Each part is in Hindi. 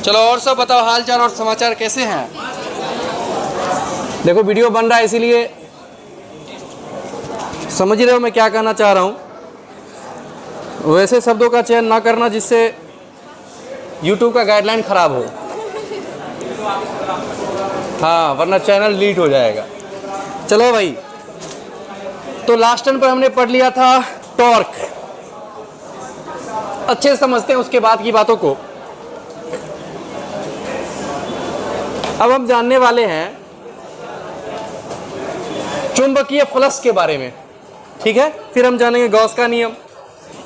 चलो और सब बताओ, हाल चाल और समाचार कैसे हैं। देखो वीडियो बन रहा है इसीलिए समझ रहे हो मैं क्या कहना चाह रहा हूँ। वैसे शब्दों का चयन ना करना जिससे YouTube का गाइडलाइन ख़राब हो। हाँ, वरना चैनल डिलीट हो जाएगा। चलो भाई, तो लास्ट टर्न पर हमने पढ़ लिया था टॉर्क। अच्छे से समझते हैं उसके बाद की बातों को। अब हम जानने वाले हैं चुंबकीय फ्लक्स के बारे में, ठीक है। फिर हम जानेंगे गॉस का नियम।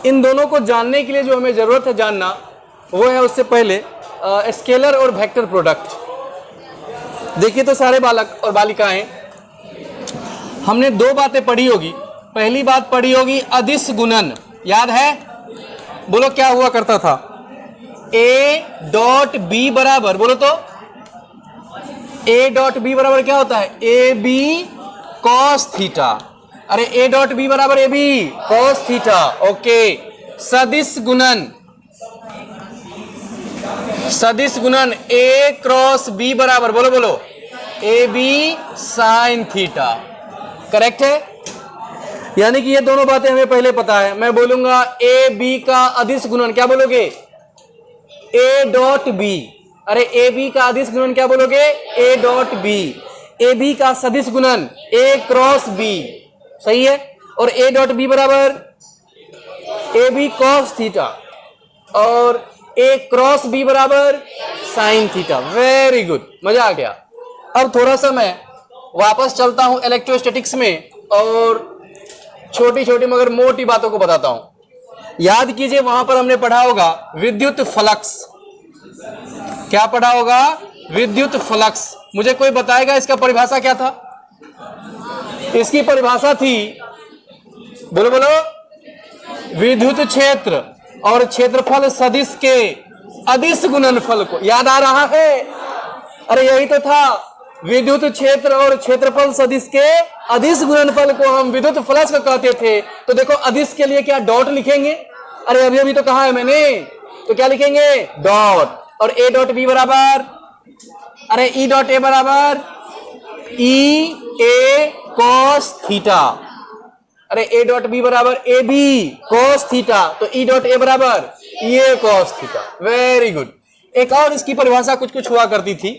इन दोनों को जानने के लिए जो हमें ज़रूरत है जानना वो है उससे पहले स्केलर और वेक्टर प्रोडक्ट। देखिए तो सारे बालक और बालिकाएं, हमने दो बातें पढ़ी होगी। पहली बात पढ़ी होगी अदिश गुणन, याद है? बोलो क्या हुआ करता था। A डॉट बी बराबर, बोलो तो A डॉट बी बराबर क्या होता है? A B cos theta. अरे A डॉट बी बराबर A B cos theta. Okay, सदिश गुणन, सदिश गुणन A क्रॉस B बराबर, बोलो बोलो A B sine theta. Correct है। यानी कि ये दोनों बातें हमें पहले पता है। मैं बोलूंगा ए बी का अदिश गुणन, क्या बोलोगे? A dot B. अरे ए बी का अदिश गुणन क्या बोलोगे? A dot B. A B का सदिश गुणन ए क्रॉस बी, सही है। और ए डॉट बी बराबर ए बी कॉस थीटा और ए क्रॉस बी बराबर साइन थीटा। वेरी गुड, मजा आ गया। अब थोड़ा सा मैं वापस चलता हूं इलेक्ट्रोस्टैटिक्स में और छोटी छोटी मगर मोटी बातों को बताता हूं। याद कीजिए वहां पर हमने पढ़ा होगा विद्युत फ्लक्स। क्या पढ़ा होगा? विद्युत फ्लक्स। मुझे कोई बताएगा इसका परिभाषा क्या था? इसकी परिभाषा थी, बोलो बोलो, विद्युत क्षेत्र और क्षेत्रफल सदिश के अदिश गुणनफल को। याद आ रहा है? अरे यही तो था, विद्युत क्षेत्र और क्षेत्रफल सदिश के अदिश गुणनफल को हम विद्युत फ्लक्स कहते थे। तो देखो अदिश के लिए क्या डॉट लिखेंगे? अरे अभी अभी तो कहा है मैंने, तो क्या लिखेंगे? डॉट। और ए डॉट बी बराबर, अरे ई डॉट ए बराबर ई ए कॉस थीटा। अरे ए डॉट बी बराबर ए बी कॉस थीटा, तो ई डॉट ए बराबर ई ए कॉस थीटा। Very good. एक और इसकी परिभाषा कुछ कुछ हुआ करती थी।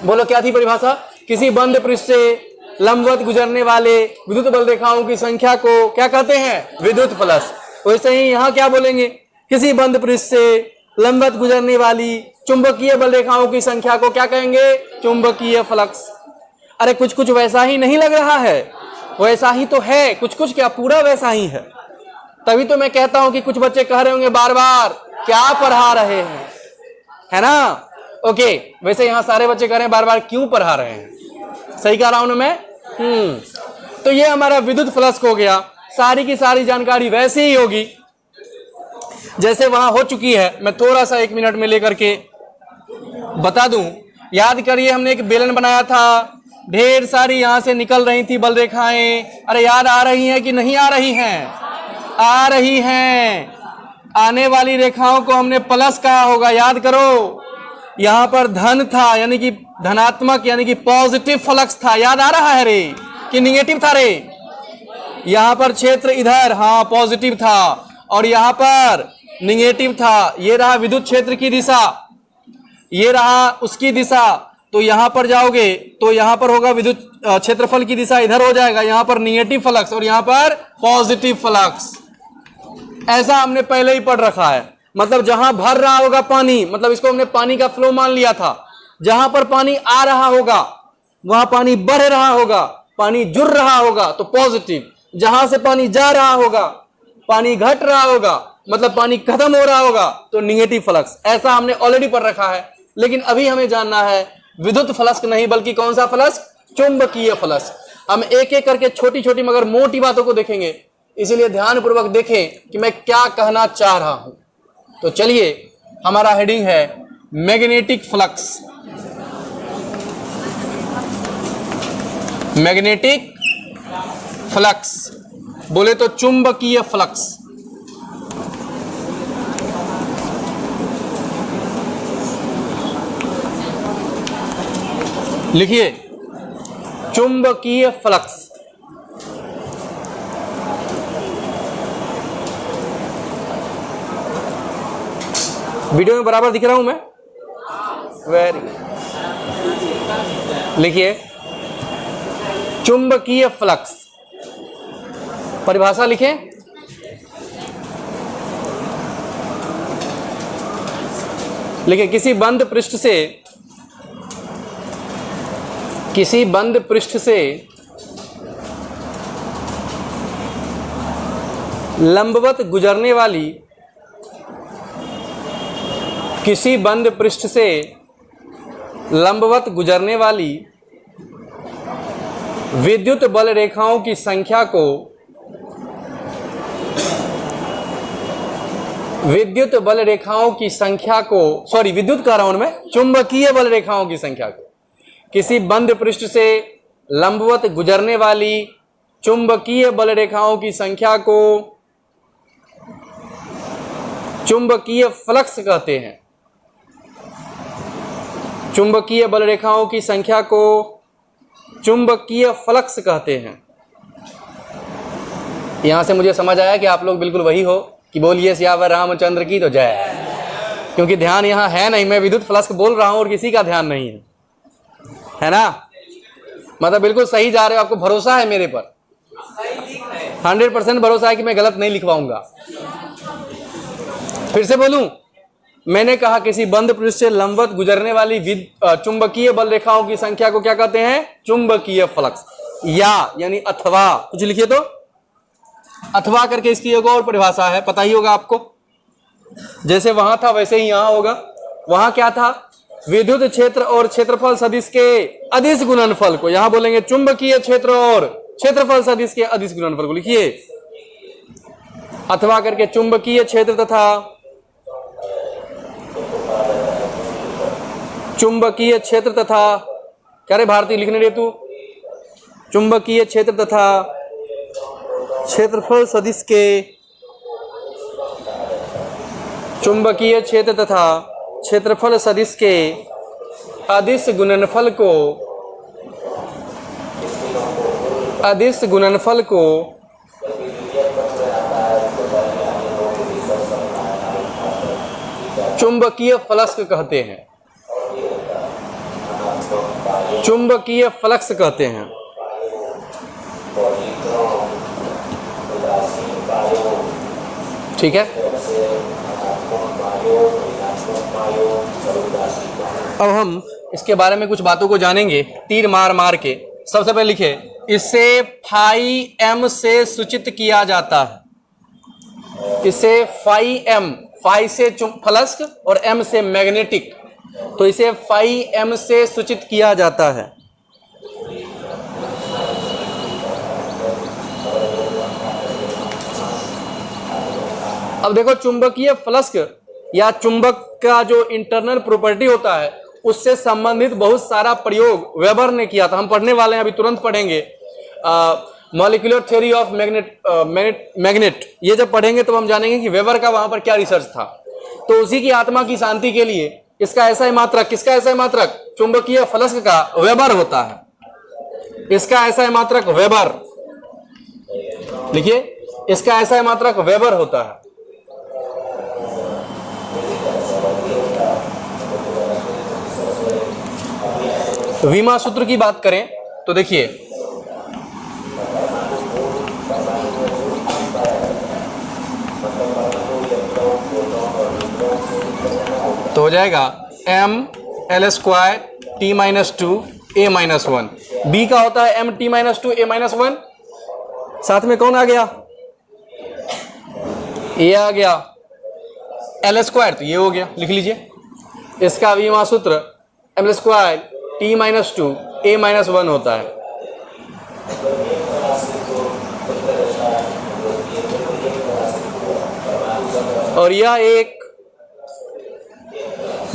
बोलो क्या थी परिभाषा? किसी बंद पृष्ठ से लंबवत गुजरने वाले विद्युत बल रेखाओं की संख्या को क्या कहते हैं? विद्युत फ्लक्स। वैसे ही यहां क्या बोलेंगे? किसी बंद पृष्ठ से लंबवत गुजरने वाली चुंबकीय बल रेखाओं की संख्या को क्या कहेंगे? चुंबकीय फ्लक्स। अरे कुछ कुछ वैसा ही नहीं लग रहा है? वैसा ही तो है, कुछ कुछ क्या पूरा वैसा ही है। तभी तो मैं कहता हूं कि कुछ बच्चे कह रहे होंगे बार बार क्या पढ़ा रहे हैं, है ना? ओके, वैसे यहां सारे बच्चे कह रहे हैं बार बार क्यों पढ़ा रहे हैं। सही कह रहा हूं ना मैं? तो ये हमारा विद्युत फ्लक्स हो गया। सारी की सारी जानकारी वैसे ही होगी जैसे वहां हो चुकी है। मैं थोड़ा सा 1 मिनट में लेकर के बता दूं। याद करिए हमने एक बेलन बनाया था, ढेर सारी यहां से निकल रही थी बल रेखाएं। अरे याद आ रही हैं कि नहीं आ रही हैं? आ रही हैं। आने वाली रेखाओं को हमने प्लस कहा होगा, याद करो। यहां पर धन था यानी कि धनात्मक यानी कि पॉजिटिव फ्लक्स था, याद आ रहा है रे? कि निगेटिव था रे? यहां पर क्षेत्र इधर, हाँ पॉजिटिव था, और यहां पर निगेटिव था। ये रहा विद्युत क्षेत्र की दिशा, ये रहा उसकी दिशा। तो यहां पर जाओगे तो यहां पर होगा विद्युत क्षेत्रफल की दिशा इधर हो जाएगा, यहां पर निगेटिव फ्लक्स और यहां पर पॉजिटिव फ्लक्स। ऐसा हमने पहले ही पढ़ रखा है। मतलब जहां भर रहा होगा पानी, मतलब इसको हमने पानी का फ्लो मान लिया था। जहां पर पानी आ रहा होगा वहां पानी बढ़ रहा होगा, पानी जुड़ रहा होगा तो पॉजिटिव। जहां से पानी जा रहा होगा, पानी घट रहा होगा, मतलब पानी खत्म हो रहा होगा तो निगेटिव फ्लक्स। ऐसा हमने ऑलरेडी पढ़ रखा है। लेकिन अभी हमें जानना है विद्युत फ्लक्स नहीं बल्कि कौन सा फ्लक्स? चुंबकीय फ्लक्स। हम एक एक करके छोटी छोटी मगर मोटी बातों को देखेंगे, इसीलिए ध्यानपूर्वक देखें कि मैं क्या कहना चाह रहा हूं। तो चलिए, हमारा हेडिंग है मैग्नेटिक फ्लक्स। मैग्नेटिक फ्लक्स बोले तो चुंबकीय फ्लक्स। लिखिए चुंबकीय फ्लक्स। वीडियो में बराबर दिख रहा हूं मैं? Very good. लिखिए चुंबकीय फ्लक्स, परिभाषा लिखें। लिखिए किसी बंद पृष्ठ से लंबवत गुजरने वाली, किसी बंद पृष्ठ से लंबवत गुजरने वाली विद्युत बल रेखाओं की संख्या को विद्युत बल रेखाओं की संख्या को विद्युत कह रहा हूं मैं, चुंबकीय बल रेखाओं की संख्या को, किसी बंद पृष्ठ से लंबवत गुजरने वाली चुंबकीय बल रेखाओं की संख्या को चुंबकीय फ्लक्स कहते हैं। चुंबकीय बल रेखाओं की संख्या को चुंबकीय फ्लक्स कहते हैं। यहां से मुझे समझ आया कि आप लोग बिल्कुल वही हो कि बोलिए सियावर रामचंद्र की तो जय, क्योंकि ध्यान यहां है नहीं, मैं विद्युत फ्लक्स बोल रहा हूं और किसी का ध्यान नहीं है ना? मतलब बिल्कुल सही जा रहे हो, आपको भरोसा है मेरे पर? 100% भरोसा है कि मैं गलत नहीं लिखवाऊंगा। फिर से बोलूं, मैंने कहा किसी बंद पृष्ठ से लंबवत गुजरने वाली चुंबकीय बल रेखाओं की संख्या को क्या कहते हैं? चुंबकीय फ्लक्स। यानी अथवा, कुछ लिखिए तो अथवा करके इसकी एक और परिभाषा है, पता ही होगा आपको। जैसे वहां था वैसे ही यहां होगा। वहां क्या था? विद्युत क्षेत्र और क्षेत्रफल सदिश के अदिश गुणनफल को, यहां बोलेंगे चुंबकीय क्षेत्र और क्षेत्रफल सदिश के अदिश गुणनफल को। लिखिए अथवा करके चुंबकीय क्षेत्र तथा चुंबकीय क्षेत्र तथा, क्या रे भारती लिखने दे तू, चुंबकीय क्षेत्र तथा क्षेत्रफल सदिश के, चुंबकीय क्षेत्र तथा क्षेत्रफल सदिश के अदिश गुणनफल को चुंबकीय फ्लक्स कहते हैं। चुंबकीय फ्लक्स कहते हैं। ठीक है, अब हम इसके बारे में कुछ बातों को जानेंगे तीर मार मार के। सबसे पहले लिखे, इसे फाई एम से सूचित किया जाता है। इसे फाई एम, फाई से फ्लक्स और एम से मैग्नेटिक, तो इसे फाई एम से सूचित किया जाता है। अब देखो चुंबकीय फ्लक्स या चुंबक का जो इंटरनल प्रॉपर्टी होता है उससे संबंधित बहुत सारा प्रयोग वेबर ने किया था। हम पढ़ने वाले हैं, अभी तुरंत पढ़ेंगे मॉलिक्यूलर थ्योरी ऑफ मैग्नेट। ये जब पढ़ेंगे तो हम जानेंगे कि वेबर का वहां पर क्या रिसर्च था। तो उसी की आत्मा की शांति के लिए इसका ऐसा ही मात्रक, किसका ऐसा ही मात्रक? चुंबकीय फ्लक्स का वेबर होता है। इसका ऐसा ही मात्रक वेबर, लिखिए इसका ऐसा ही मात्रक वेबर होता है। वीमा सूत्र की बात करें तो देखिए तो हो जाएगा m l square t minus 2 a minus 1। B का होता है m t minus 2 a minus 1, साथ में कौन आ गया? a आ गया। l स्क्वायर तो ये हो गया, लिख लीजिए। इसका वीमा सूत्र m square t minus 2 a minus 1 होता है। और यह एक,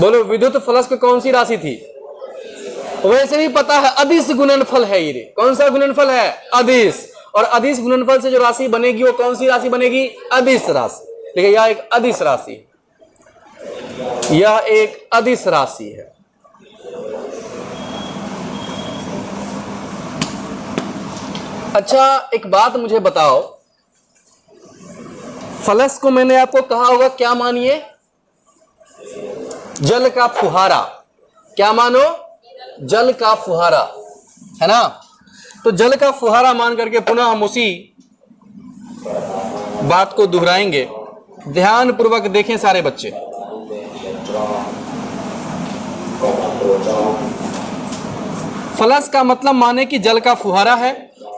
बोलो विद्युत फ्लक्स की कौन सी राशि थी? वैसे भी पता है अदिश गुणनफल है ये। कौन सा गुणनफल है? अदिश। और अदिश गुणनफल से जो राशि बनेगी वो कौन सी राशि बनेगी? अदिश राशि। देखिए यह एक अदिश राशि है, यह एक अदिश राशि है। अच्छा एक बात मुझे बताओ, फ्लक्स को मैंने आपको कहा होगा क्या मानिए, जल का फुहारा। क्या मानो, जल का फुहारा, है ना। तो जल का फुहारा मान करके पुनः हम उसी बात को दोहराएंगे। ध्यान पूर्वक देखें सारे बच्चे। फ्लक्स का मतलब माने कि जल का फुहारा है,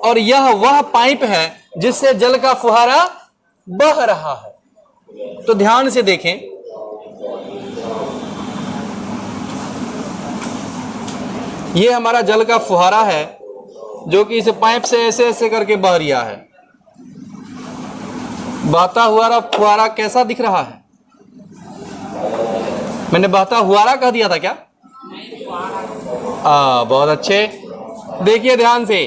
और यह वह पाइप है जिससे जल का फुहारा बह रहा है। तो ध्यान से देखें, यह हमारा जल का फुहारा है जो कि इस पाइप से ऐसे ऐसे करके बह रहा है। बहता हुआ फुहारा कैसा दिख रहा है? मैंने बहता हुआरा कह दिया था क्या? बहुत अच्छे, देखिए ध्यान से।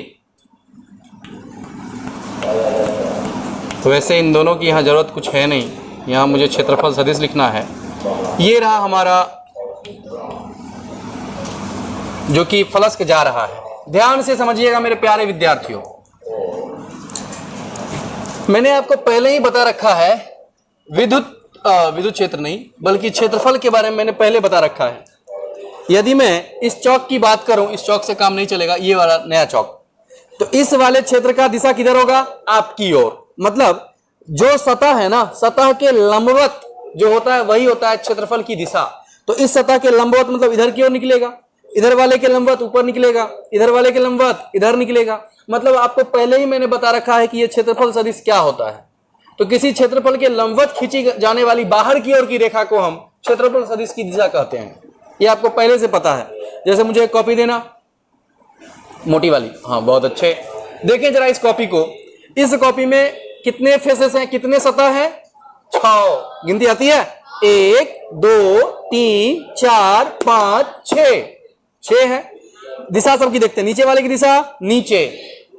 तो वैसे इन दोनों की यहाँ जरूरत कुछ है नहीं, यहाँ मुझे क्षेत्रफल सदिश लिखना है। ये रहा हमारा जो कि फ्लक्स जा रहा है। ध्यान से समझिएगा मेरे प्यारे विद्यार्थियों, मैंने आपको पहले ही बता रखा है विद्युत क्षेत्र नहीं बल्कि क्षेत्रफल के बारे में मैंने पहले बता रखा है। यदि मैं इस चौक की बात करूं, इस चौक से काम नहीं चलेगा, ये वाला नया चौक, तो इस वाले क्षेत्र का दिशा किधर होगा? आपकी ओर। मतलब जो सतह है ना, सतह के लंबवत जो होता है वही होता है क्षेत्रफल की दिशा। तो इस सतह के लंबवत मतलब इधर की ओर निकलेगा, इधर वाले के लंबवत ऊपर निकलेगा, इधर वाले के लंबवत इधर निकलेगा। मतलब आपको पहले ही मैंने बता रखा है कि यह क्षेत्रफल सदिश क्या होता है। तो किसी क्षेत्रफल के लंबवत खींची जाने वाली बाहर की ओर की रेखा को हम क्षेत्रफल सदिश की दिशा कहते हैं। ये आपको पहले से पता है। जैसे मुझे एक कॉपी देना, मोटी वाली, हाँ बहुत अच्छे। देखें जरा इस कॉपी को, इस कॉपी में कितने फेसेस हैं, कितने सतह हैं? 6। गिनती आती है? 1 2 3 4 5 6 है। दिशा सबकी देखते हैं, नीचे वाले की दिशा नीचे,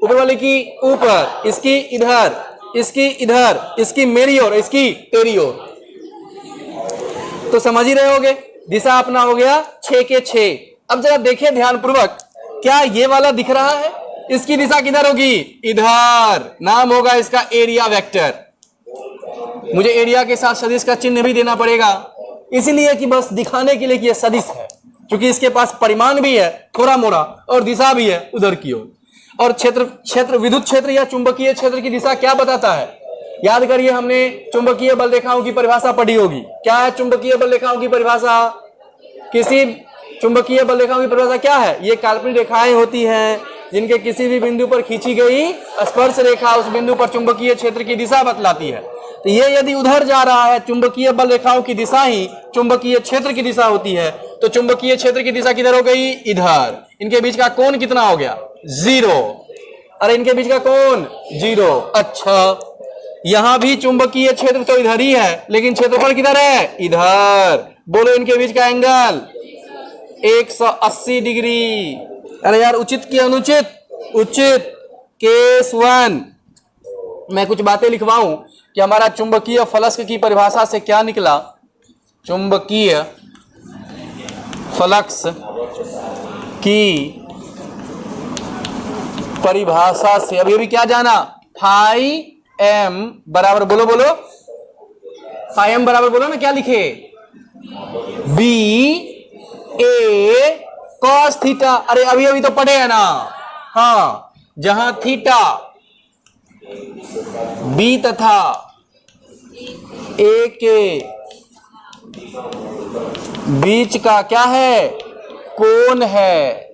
ऊपर वाले की ऊपर, इसकी इधर, इसकी इधर, इसकी मेरी ओर, इसकी तेरी ओर। तो समझ ही रहे होगे, दिशा अपना हो गया 6 के 6। अब जरा देखें ध्यान पूर्वक, क्या ये वाला दिख रहा है? इसकी दिशा किधर होगी? इधर। नाम होगा इसका एरिया वेक्टर। मुझे एरिया के साथ सदिश का चिन्ह भी देना पड़ेगा, इसलिए कि बस दिखाने के लिए कि यह सदिश है, क्योंकि इसके पास परिमाण भी है थोड़ा मोड़ा और दिशा भी है उधर की ओर। और क्षेत्र विद्युत क्षेत्र या चुंबकीय क्षेत्र की दिशा क्या बताता है? याद करिए, हमने चुंबकीय बल रेखाओं की परिभाषा पढ़ी होगी। क्या है चुंबकीय बल रेखाओं की परिभाषा? किसी चुंबकीय बल रेखाओं की परिभाषा क्या है? ये काल्पनिक रेखाएं होती हैं जिनके किसी भी बिंदु पर खींची गई स्पर्श रेखा उस बिंदु पर चुंबकीय क्षेत्र की दिशा बतलाती है। तो ये यदि उधर जा रहा है, चुंबकीय बल रेखाओं की दिशा ही चुंबकीय क्षेत्र की दिशा होती है, तो चुंबकीय क्षेत्र की दिशा किधर हो गई? इधर। इनके बीच का कोण कितना हो गया? 0। अरे इनके बीच का कोण 0। अच्छा, यहां भी चुंबकीय क्षेत्र तो इधर ही है, लेकिन क्षेत्रफल किधर है? इधर। बोलो इनके बीच का एंगल 180 डिग्री। अरे यार उचित की अनुचित? उचित। केस 1 मैं कुछ बातें लिखवाऊं कि हमारा चुंबकीय फ्लक्स की परिभाषा से क्या निकला। चुंबकीय फ्लक्स की परिभाषा से अभी क्या जाना? फाई एम बराबर, बोलो फाई एम बराबर, बोलो ना क्या लिखे? बी ए कॉस थीटा। अरे अभी तो पढ़े है ना। हाँ, जहां थीटा बी तथा ए के बीच का क्या है? कोण है।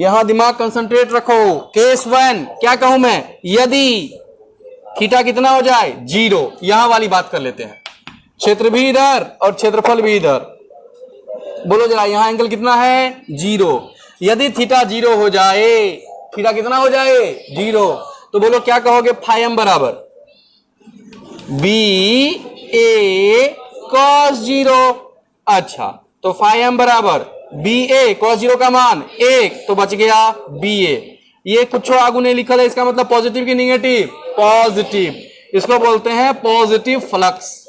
यहां दिमाग कंसंट्रेट रखो। केस 1 क्या कहूं मैं? यदि थीटा कितना हो जाए? 0। यहां वाली बात कर लेते हैं। क्षेत्र भी इधर और क्षेत्रफल भी इधर। बोलो जरा, यहां एंगल कितना है? 0। यदि थीटा 0 हो जाए, थीटा कितना हो जाए? 0, तो बोलो क्या कहोगे? फाई एम बराबर बी ए कॉस 0। अच्छा, तो फाई एम बराबर बी ए कॉस 0 का मान 1, तो बच गया बी ए। ये कुछ आगू नहीं लिखा है, इसका मतलब पॉजिटिव की नेगेटिव? पॉजिटिव। इसको बोलते हैं पॉजिटिव फ्लक्स।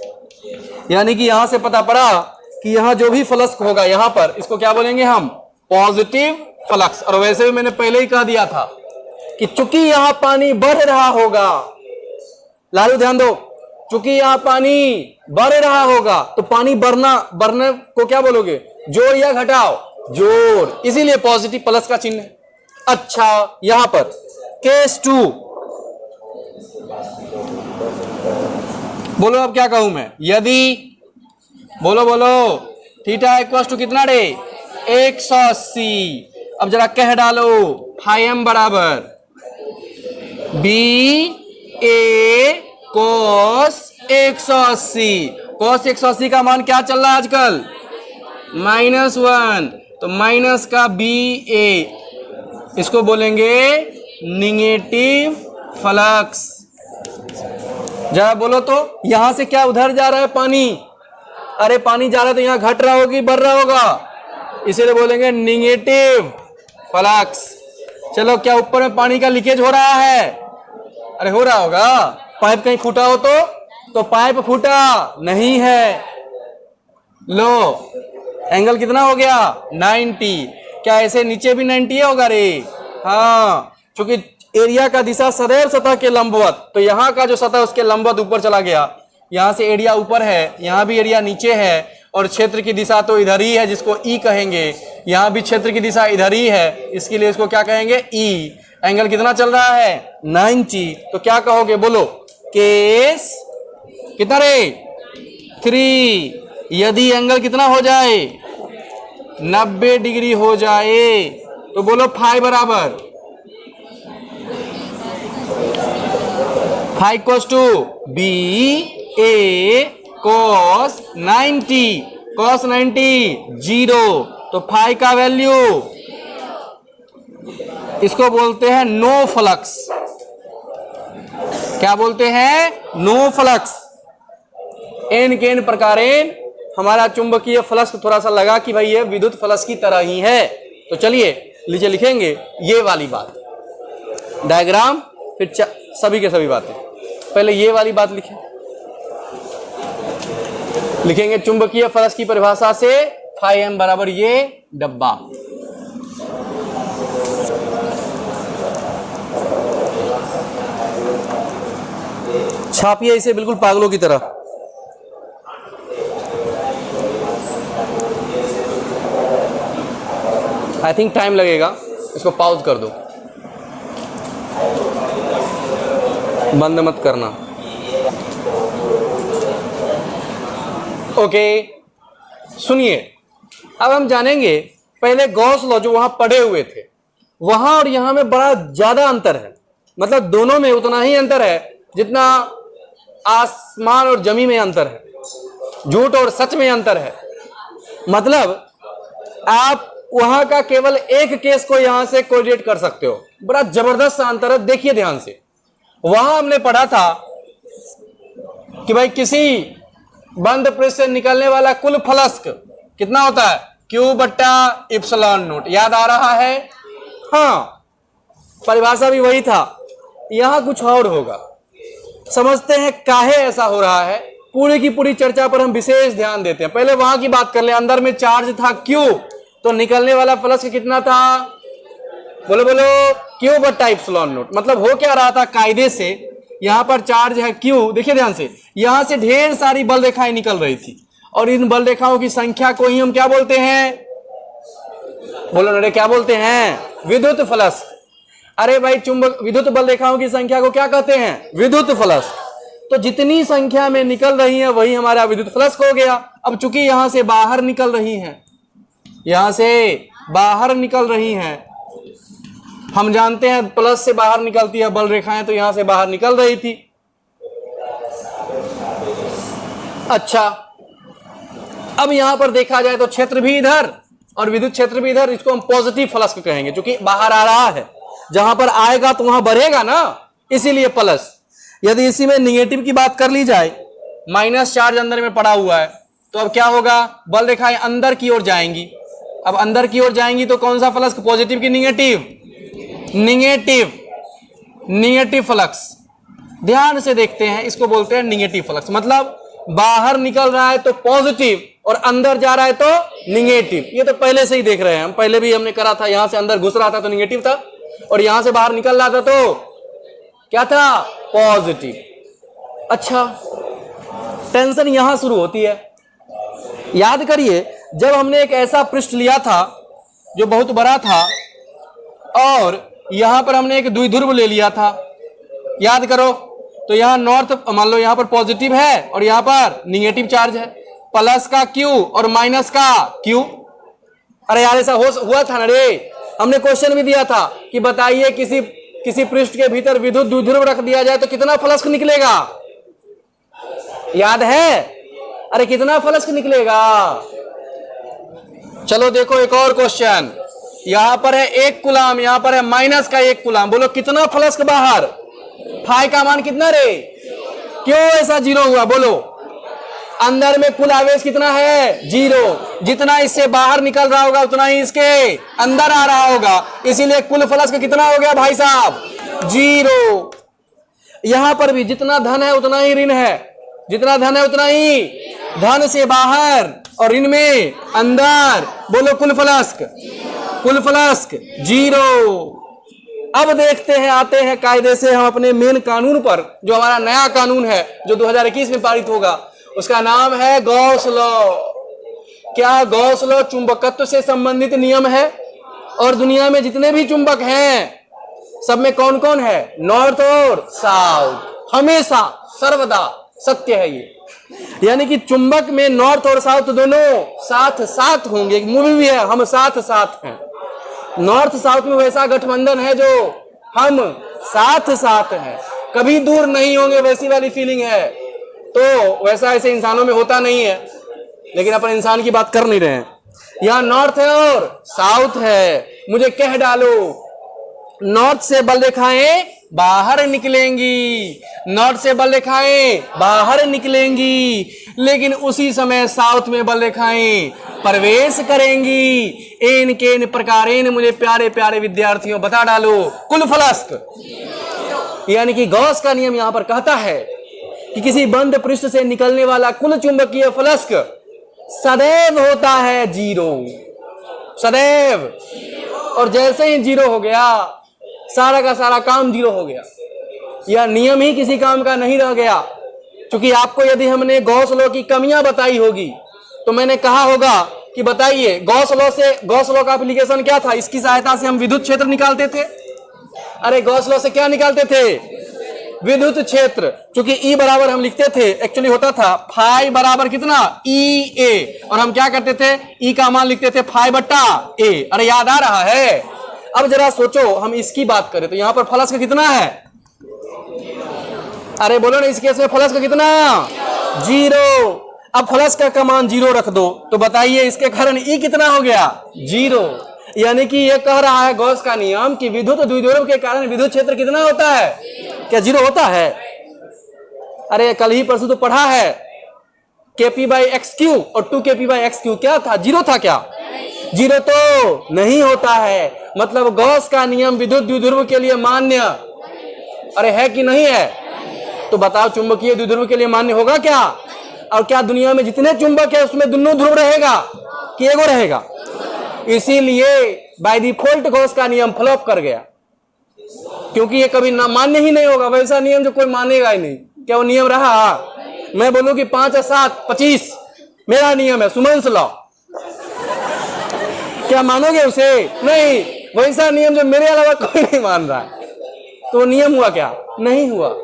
यानी कि यहां से पता पड़ा कि यहां जो भी फ्लक्स होगा यहां पर, इसको क्या बोलेंगे हम? Positive flux. और वैसे भी मैंने पहले ही कह दिया था कि चूंकि यहां पानी बढ़ रहा होगा, लालू ध्यान दो, चूंकि यहां पानी बढ़ रहा होगा तो पानी बढ़ने को क्या बोलोगे, जोड़ या घटाओ, जोड़, इसीलिए पॉजिटिव प्लस का चिन्ह है। अच्छा, यहां पर केस 2, बोलो अब क्या कहूं मैं, यदि बोलो थीटा इक्वल टू कितना रे 180। अब जरा कह डालो φm बराबर बी ए cos 180। cos 180 का मान क्या चल रहा है आजकल, -1, तो माइनस का बी ए, इसको बोलेंगे निगेटिव फ्लक्स। जरा बोलो तो, यहां से क्या उधर जा रहा है पानी, अरे पानी जा रहा है तो यहां घट रहा होगी बढ़ रहा होगा, इसीलिए बोलेंगे निगेटिव फ्लक्स। चलो, क्या ऊपर में पानी का लीकेज हो रहा है, अरे हो रहा होगा, पाइप कहीं फूटा हो तो पाइप फूटा नहीं है। लो, एंगल कितना हो गया 90। क्या ऐसे नीचे भी 90 होगा रे, हाँ, क्योंकि एरिया का दिशा सदैव सतह के लंबवत, तो यहाँ का जो सतह उसके लंबवत ऊपर चला गया, यहाँ से एरिया ऊपर है, यहाँ भी एरिया नीचे है, और क्षेत्र की दिशा तो इधर ही है जिसको ई कहेंगे, यहाँ भी क्षेत्र की दिशा इधर ही है, इसके लिए इसको क्या कहेंगे ई। एंगल कितना चल रहा है 90, तो क्या कहोगे बोलो, केस कितना रे 3। यदि एंगल कितना हो जाए 90 डिग्री हो जाए तो बोलो फाई बराबर phi equals to B A cos 90, cos 90 0, तो फाई का वैल्यू, इसको बोलते हैं नो फ्लक्स। क्या बोलते हैं, नो फ्लक्स। एन के एन प्रकारेण हमारा चुंबकीय फ्लक्स थोड़ा सा लगा कि भाई ये विद्युत फ्लक्स की तरह ही है। तो चलिए नीचे लिखेंगे ये वाली बात, डायग्राम, फिर सभी के सभी बातें। पहले ये वाली बात लिखेंगे चुंबकीय फ्लक्स की परिभाषा से φm बराबर ये डब्बा, छापिए इसे बिल्कुल पागलों की तरह। आई थिंक टाइम लगेगा, इसको पॉज कर दो, बंद मत करना। ओके, सुनिए, अब हम जानेंगे, पहले गॉस लॉ जो वहां पढ़े हुए थे, वहां और यहां में बड़ा ज्यादा अंतर है। मतलब दोनों में उतना ही अंतर है जितना आसमान और जमीन में अंतर है, झूठ और सच में अंतर है। मतलब आप वहां का केवल एक केस को यहां से कोरिलेट कर सकते हो, बड़ा जबरदस्त अंतर है। देखिए ध्यान से, वहां हमने पढ़ा था कि भाई किसी बंद पृष्ठ से निकलने वाला कुल फ्लक्स कितना होता है, Q बट्टा इप्सिलॉन नोट, याद आ रहा है, हाँ, परिभाषा भी वही था। यहां कुछ और होगा, समझते हैं काहे ऐसा हो रहा है। पूरी की पूरी चर्चा पर हम विशेष ध्यान देते हैं। पहले वहां की बात कर ले, अंदर में चार्ज था Q, तो निकलने वाला फ्लक्स कितना था, बोलो बोलो, Q बट्टा इप्सिलॉन नोट। मतलब हो क्या रहा था, कायदे से यहां पर चार्ज है Q, देखिए ध्यान से, यहां से ढेर सारी बल रेखाएं निकल रही थी, और इन बल रेखाओं की संख्या को ही हम क्या बोलते हैं, बोलो अरे क्या बोलते हैं, विद्युत फ्लक्स। अरे भाई चुंबक विद्युत बल रेखाओं की संख्या को क्या कहते हैं, विद्युत फ्लक्स। तो जितनी संख्या में निकल रही है वही हमारा विद्युत फ्लक्स हो गया। अब चूंकि यहां से बाहर निकल रही है, यहां से बाहर निकल रही हैं, हम जानते हैं प्लस से बाहर निकलती है बल रेखाएं, तो यहां से बाहर निकल रही थी। अच्छा, अब यहां पर देखा जाए तो क्षेत्र भी इधर और विद्युत क्षेत्र भी इधर, इसको हम पॉजिटिव फ्लक्स कहेंगे, क्योंकि बाहर आ रहा है, जहां पर आएगा तो वहां बढ़ेगा ना, इसीलिए प्लस। यदि इसी में निगेटिव की बात कर ली जाए, माइनस चार्ज अंदर में पड़ा हुआ है, तो अब क्या होगा, बल रेखाएं अंदर की ओर जाएंगी। अब अंदर की ओर जाएंगी तो कौन सा फ्लक्स, पॉजिटिव की निगेटिव, निगेटिव फ्लक्स। ध्यान से देखते हैं, इसको बोलते हैं निगेटिव फ्लक्स। मतलब बाहर निकल रहा है तो पॉजिटिव और अंदर जा रहा है तो निगेटिव। ये तो पहले से ही देख रहे हैं हम, पहले भी हमने करा था, यहां से अंदर घुस रहा था तो निगेटिव था, और यहां से बाहर निकल रहा था तो क्या था, पॉजिटिव। अच्छा, टेंशन यहां शुरू होती है। याद करिए, जब हमने एक ऐसा पृष्ठ लिया था जो बहुत बड़ा था और यहां पर हमने एक द्विध्रुव ले लिया था, याद करो, तो यहां नॉर्थ मान लो यहां पर पॉजिटिव है और यहां पर निगेटिव चार्ज है, प्लस का क्यू और माइनस का क्यू। अरे यार ऐसा हुआ था ना रे, हमने क्वेश्चन भी दिया था कि बताइए किसी पृष्ठ के भीतर विद्युत द्विध्रुव रख दिया जाए तो कितना फ्लक्स निकलेगा, याद है? अरे कितना फ्लक्स निकलेगा? चलो देखो एक और क्वेश्चन, यहां पर है 1 कूलम, यहां पर है माइनस का 1 कूलम, बोलो कितना फ्लक्स बाहर? फाई का मान कितना रे? क्यों ऐसा 0 हुआ बोलो? अंदर में कुल आवेश कितना है? 0। जितना इससे बाहर निकल रहा होगा उतना ही इसके अंदर आ रहा होगा, इसीलिए कुल फ्लक्स कितना हो गया भाई साहब? 0। यहां पर भी जितना धन है उतना ही ऋण है, जितना धन है उतना ही धन से बाहर और ऋण में अंदर, बोलो कुल फ्लक्स 0। अब देखते हैं, आते हैं कायदे से हम अपने मेन कानून पर, जो हमारा नया कानून है जो 2021 में पारित होगा, उसका नाम है गॉस लॉ। क्या गॉस लॉ चुंबकत्व से संबंधित नियम है? और दुनिया में जितने भी चुंबक हैं सब में कौन कौन है? नॉर्थ और साउथ, हमेशा सर्वदा सत्य है ये। यानी कि चुंबक में नॉर्थ और साउथ दोनों साथ साथ होंगे। एक मूवी भी है, हम साथ साथ हैं। नॉर्थ साउथ में वैसा गठबंधन है जो हम साथ साथ हैं, कभी दूर नहीं होंगे, वैसी वाली फीलिंग है। तो वैसा ऐसे इंसानों में होता नहीं है, लेकिन अपन इंसान की बात कर नहीं रहे हैं। यहां नॉर्थ है और साउथ है। मुझे कह डालो, नॉर्थ से बल रेखाएं बाहर निकलेंगी, नॉर्थ से बल रेखाएं बाहर निकलेंगी, लेकिन उसी समय साउथ में बल रेखाएं प्रवेश करेंगी। एन के इन प्रकारेण, मुझे प्यारे प्यारे विद्यार्थियों बता डालो, कुल फ्लक्स। यानी कि गॉस का नियम यहां पर कहता है कि किसी बंद पृष्ठ से निकलने वाला कुल चुंबकीय फ्लक्स सदैव होता है 0, सदैव। और जैसे ही 0 हो गया, सारा का सारा काम 0 हो गया। यह नियम ही किसी काम का नहीं रह गया। क्योंकि आपको यदि हमने गॉस लॉ की कमियां बताई होगी तो मैंने कहा होगा कि बताइए गॉस लॉ का एप्लीकेशन क्या था? इसकी सहायता से हम विद्युत क्षेत्र निकालते थे। अरे गॉस लॉ से क्या निकालते थे? विद्युत क्षेत्र। क्योंकि E बराबर हम लिखते थे, एक्चुअली होता था फाई बराबर कितना? EA, और हम क्या करते थे? E का मान लिखते थे फाई बट्टा A। अरे याद आ रहा है? अब जरा सोचो, हम इसकी बात करें तो यहां पर फ्लक्स का कितना है? अरे बोलो ना, इस केस में फ्लक्स का कितना? 0। अब फ्लक्स का मान 0 रख दो तो बताइए इसके कारण E कितना हो गया? 0। यानी कि ये कह रहा है गॉस का नियम कि विद्युत द्विध्रुव के कारण विद्युत क्षेत्र कितना होता है? क्या 0 होता है? अरे कल ही परसों तो पढ़ा है, kp/x³ और 2kp/x³ क्या था? 0 था क्या? 0 तो नहीं होता है। मतलब गॉस का नियम विद्युत द्विध्रुव के लिए मान्य, अरे है कि नहीं है? तो बताओ चुंबकीय द्विध्रुव के लिए मान्य होगा क्या? और क्या दुनिया में जितने चुंबक है उसमें दोनों ध्रुव रहेगा कि एगो रहेगा? इसीलिए बाय डिफॉल्ट गॉस का नियम फ्लॉप कर गया, क्योंकि ये कभी ना मान्य ही नहीं होगा। वैसा नियम जो कोई मानेगा ही नहीं। क्या वो नियम रहा? मैं बोलूं कि 5 और 7 25 मेरा नियम है, सुमंस लॉ, क्या मानोगे उसे? नहीं। वैसा नियम जो मेरे अलावा कोई नहीं मान रहा है, तो नियम हुआ क्या? नहीं हुआ।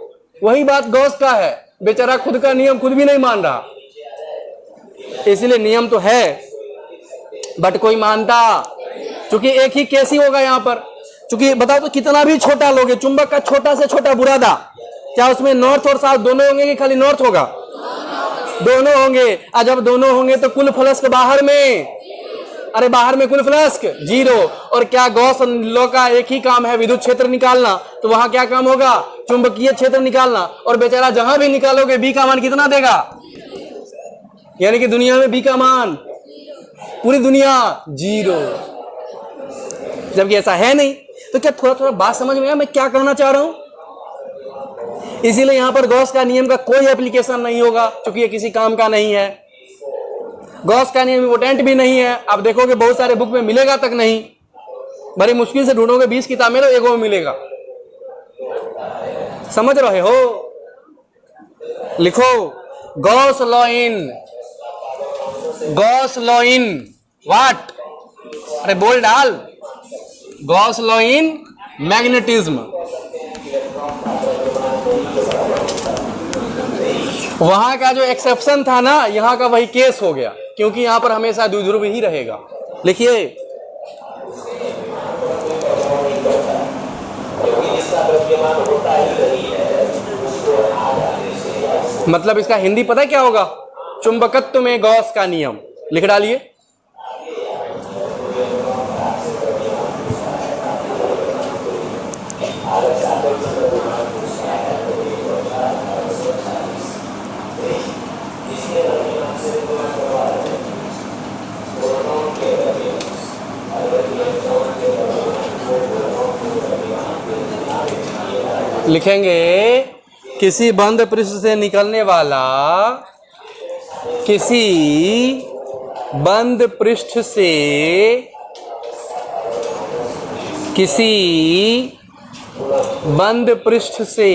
वही बात गॉस का है, बेचारा खुद का नियम खुद भी नहीं मान रहा। इसलिए नियम तो है बट कोई मानता, क्योंकि एक ही केस ही होगा यहां पर। क्योंकि बताओ तो कितना भी छोटा लोगे, चुंबक का छोटा से छोटा बुरादा, क्या उसमें नॉर्थ और साउथ दोनों होंगे कि खाली नॉर्थ होगा? दोनों होंगे। और जब दोनों होंगे तो कुल फ्लक्स बाहर में, अरे बाहर में कुल फ्लक्स 0। और क्या गॉस लॉ का एक ही काम है विद्युत क्षेत्र निकालना, तो वहां क्या काम होगा? चुंबकीय क्षेत्र निकालना। और बेचारा जहां भी निकालोगे B का मान कितना देगा? यानी कि दुनिया में B का मान, पूरी दुनिया 0। जबकि ऐसा है नहीं। तो क्या थोड़ा थोड़ा बात समझ में आया मैं क्या कहना चाह रहा हूं? इसीलिए यहां पर गॉस का नियम का कोई एप्लीकेशन नहीं होगा, क्योंकि ये किसी काम का नहीं है। गॉस का नियम इम्पोर्टेंट भी नहीं है। आप देखोगे बहुत सारे बुक में मिलेगा तक नहीं। बड़ी मुश्किल से ढूंढोगे, 20 किताबें तो एगो में मिलेगा। समझ रहे हो? लिखो Gauss law in, Gauss law in what, अरे बोल डाल, गॉस लॉ इन मैग्नेटिज्म। वहां का जो एक्सेप्शन था ना, यहां का वही केस हो गया, क्योंकि यहां पर हमेशा द्विध्रुव ही रहेगा। लिखिए मतलब इसका हिंदी पता है क्या होगा? चुंबकत्व में गॉस का नियम। लिख डालिए। लिखेंगे किसी बंद पृष्ठ से निकलने वाला, किसी बंद पृष्ठ से, किसी बंद पृष्ठ से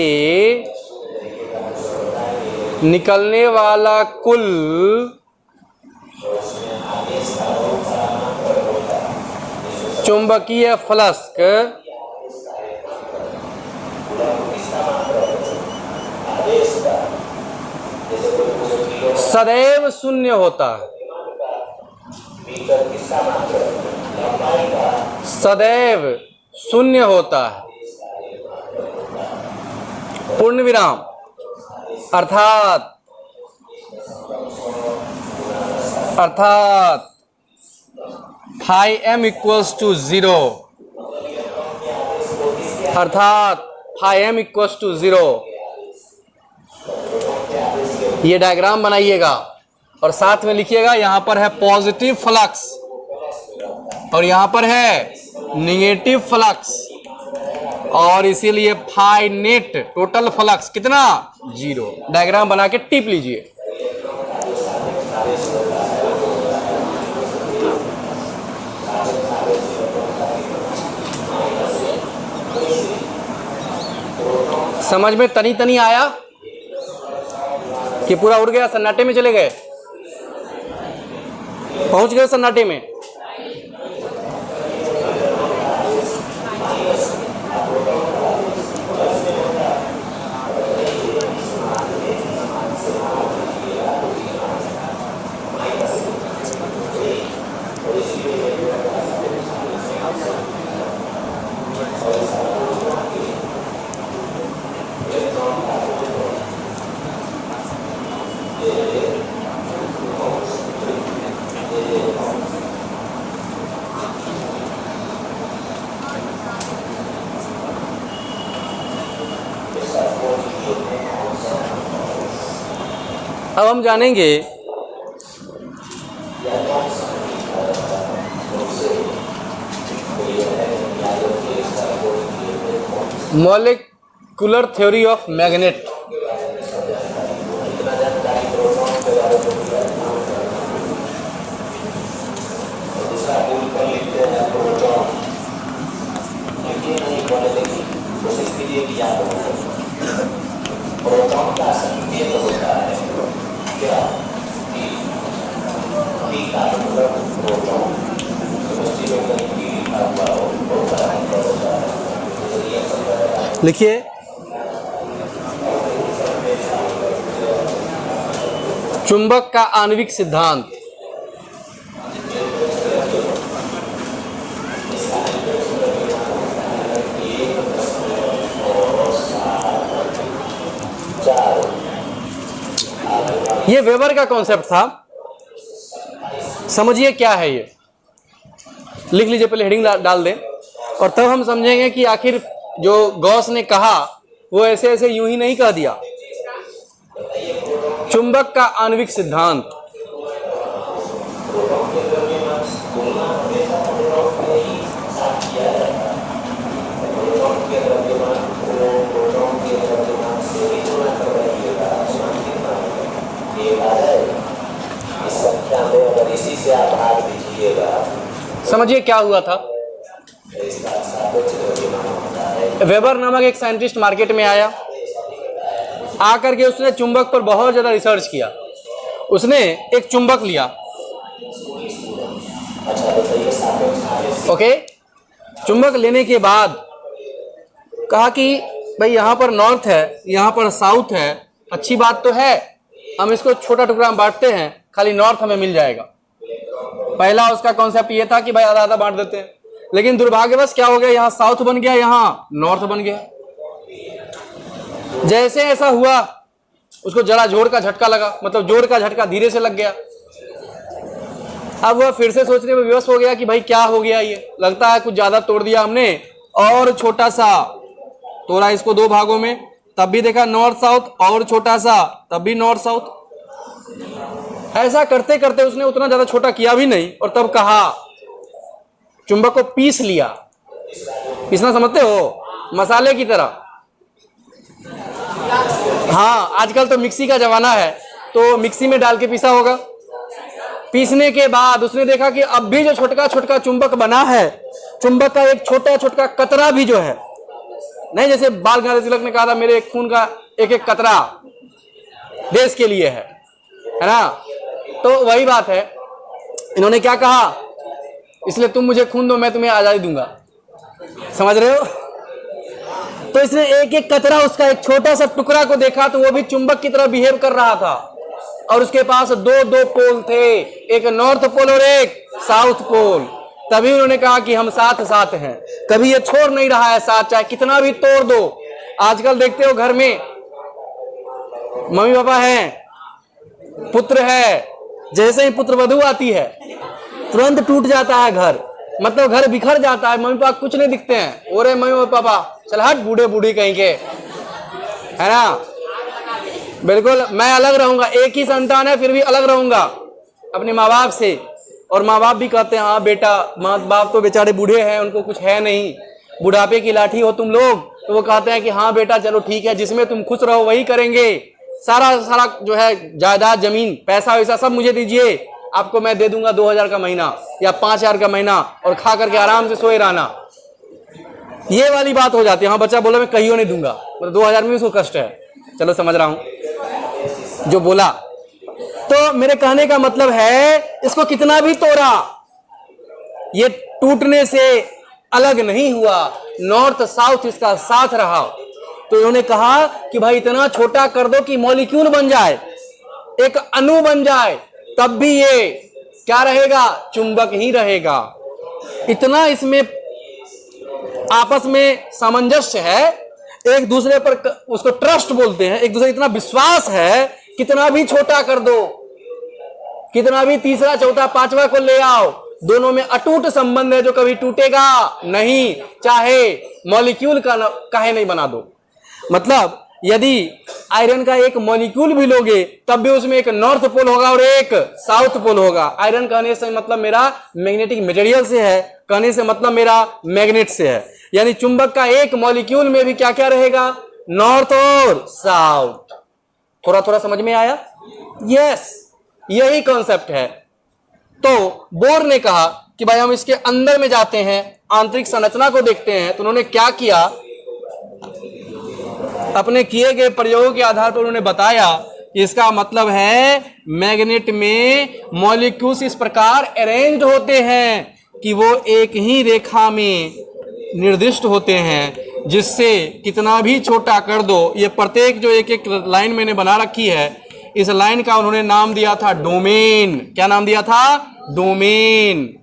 निकलने वाला कुल चुंबकीय फ्लक्स सदैव शून्य होता है। सदैव शून्य होता है, पूर्ण विराम। अर्थात फाई एम इक्वल्स टू 0, अर्थात फाई एम इक्वल्स टू 0। ये डायग्राम बनाइएगा और साथ में लिखिएगा, यहां पर है पॉजिटिव फ्लक्स और यहां पर है निगेटिव फ्लक्स, और इसीलिए फाई नेट टोटल फ्लक्स कितना? 0। डायग्राम बना के टिप लीजिए। समझ में तनी तनी आया कि पूरा उड़ गया, सन्नाटे में चले गए, पहुंच गए सन्नाटे में? अब हम जानेंगे मॉलिक्यूलर थ्योरी ऑफ मैग्नेट। लिखिए चुंबक का आणविक सिद्धांत। ये वेबर का कॉन्सेप्ट था, समझिए क्या है ये। लिख लीजिए, पहले हेडिंग डाल दें और तब हम समझेंगे कि आखिर जो गॉस ने कहा वो ऐसे ऐसे यूं ही नहीं कह दिया। चुंबक का आणविक सिद्धांत। समझिए क्या हुआ था। वेबर नामक एक साइंटिस्ट मार्केट में आया, आकर के उसने चुंबक पर बहुत ज्यादा रिसर्च किया। उसने एक चुंबक लिया, ओके। चुंबक लेने के बाद कहा कि भाई यहाँ पर नॉर्थ है, यहाँ पर साउथ है, अच्छी बात तो है, हम इसको छोटा टुकड़ा में बांटते हैं, खाली नॉर्थ हमें मिल जाएगा। पहला उसका कॉन्सेप्ट ये था कि भाई आधा आधा बांट देते हैं, लेकिन दुर्भाग्यवश क्या हो गया, यहाँ साउथ बन गया, यहाँ नॉर्थ बन गया। जैसे ऐसा हुआ उसको जरा जोर का झटका लगा, मतलब जोर का झटका धीरे से लग गया। अब वह फिर से सोचने में विवश हो गया कि भाई क्या हो गया, ये लगता है कुछ ज्यादा तोड़ दिया हमने, और छोटा सा तोड़ा इसको दो भागों में, तब भी देखा नॉर्थ साउथ, और छोटा सा तब भी नॉर्थ साउथ। ऐसा करते करते उसने उतना ज्यादा छोटा किया भी नहीं, और तब कहा चुंबक को पीस लिया। पीसना समझते हो, मसाले की तरह। हाँ, आजकल तो मिक्सी का जमाना है, तो मिक्सी में डाल के पीसा होगा। पीसने के बाद उसने देखा कि अब भी जो छोटा छोटा चुंबक बना है, चुंबक का एक छोटा छोटा कतरा भी जो है, नहीं जैसे बाल गंगाधर तिलक ने कहा था मेरे खून का एक एक कतरा देश के लिए है ना, तो वही बात है। इन्होंने क्या कहा, इसलिए तुम मुझे खून दो, मैं तुम्हें आजादी दूंगा। समझ रहे हो? तो इसने एक एक कतरा, उसका एक छोटा सा टुकड़ा को देखा, तो वो भी चुंबक की तरह बिहेव कर रहा था, और उसके पास दो दो पोल थे, एक नॉर्थ पोल और एक साउथ पोल। तभी उन्होंने कहा कि हम साथ साथ हैं, कभी ये छोड़ नहीं रहा है साथ, चाहे कितना भी तोड़ दो। आजकल देखते हो घर में मम्मी पापा हैं, पुत्र है, जैसे ही पुत्र वधू आती है तुरंत टूट जाता है घर, मतलब घर बिखर जाता है, मम्मी पापा कुछ नहीं दिखते हैं, और मम्मी पापा चल हट बूढ़े बूढ़ी कहीं के, है ना। बिल्कुल मैं अलग रहूंगा, एक ही संतान है फिर भी अलग रहूंगा अपने माँ बाप से। और माँ बाप भी कहते हैं हाँ बेटा, माँ बाप तो बेचारे बूढ़े हैं, उनको कुछ है नहीं, बुढ़ापे की लाठी हो तुम लोग, तो वो कहते हैं कि हाँ बेटा चलो ठीक है, जिसमें तुम खुश रहो वही करेंगे, सारा सारा जो है जायदाद जमीन पैसा वैसा सब मुझे दीजिए, आपको मैं दे दूंगा 2000 का महीना या 5000 का महीना, और खा करके आराम से सोए रहना। ये वाली बात हो जाती है। हाँ बच्चा बोला मैं कहीं नहीं दूंगा, मतलब 2000 में उसको कष्ट है, चलो समझ रहा हूं जो बोला। तो मेरे कहने का मतलब है इसको कितना भी तोड़ा, ये टूटने से अलग नहीं हुआ, नॉर्थ साउथ इसका साथ रहा। तो इन्होंने कहा कि भाई इतना छोटा कर दो कि मॉलिक्यूल बन जाए, एक अणु बन जाए, तब भी ये क्या रहेगा, चुंबक ही रहेगा। इतना इसमें आपस में सामंजस्य है, एक दूसरे पर उसको ट्रस्ट बोलते हैं, एक दूसरे इतना विश्वास है, कितना भी छोटा कर दो, कितना भी तीसरा चौथा पांचवा को ले आओ, दोनों में अटूट संबंध है जो कभी टूटेगा नहीं, चाहे मॉलिक्यूल का काहे नहीं बना दो। मतलब यदि आयरन का एक मॉलिक्यूल भी लोगे तब भी उसमें एक नॉर्थ पोल होगा और एक साउथ पोल होगा। आयरन कहने से मतलब मेरा मैग्नेटिक मटेरियल से है, कहने से मतलब मेरा मैग्नेट से है, यानी चुंबक का एक मॉलिक्यूल में भी क्या क्या रहेगा, नॉर्थ और साउथ। थोड़ा थोड़ा समझ में आया? यस, यही कॉन्सेप्ट है। तो बोर ने कहा कि भाई हम इसके अंदर में जाते हैं, आंतरिक संरचना को देखते हैं। तो उन्होंने क्या किया, अपने किए गए प्रयोगों के आधार पर उन्होंने बताया कि इसका मतलब है मैग्नेट में मॉलिक्यूल्स इस प्रकार अरेंज्ड होते हैं कि वो एक ही रेखा में निर्दिष्ट होते हैं, जिससे कितना भी छोटा कर दो, ये प्रत्येक जो एक एक लाइन मैंने बना रखी है, इस लाइन का उन्होंने नाम दिया था डोमेन। क्या नाम दिया था? डोमेन।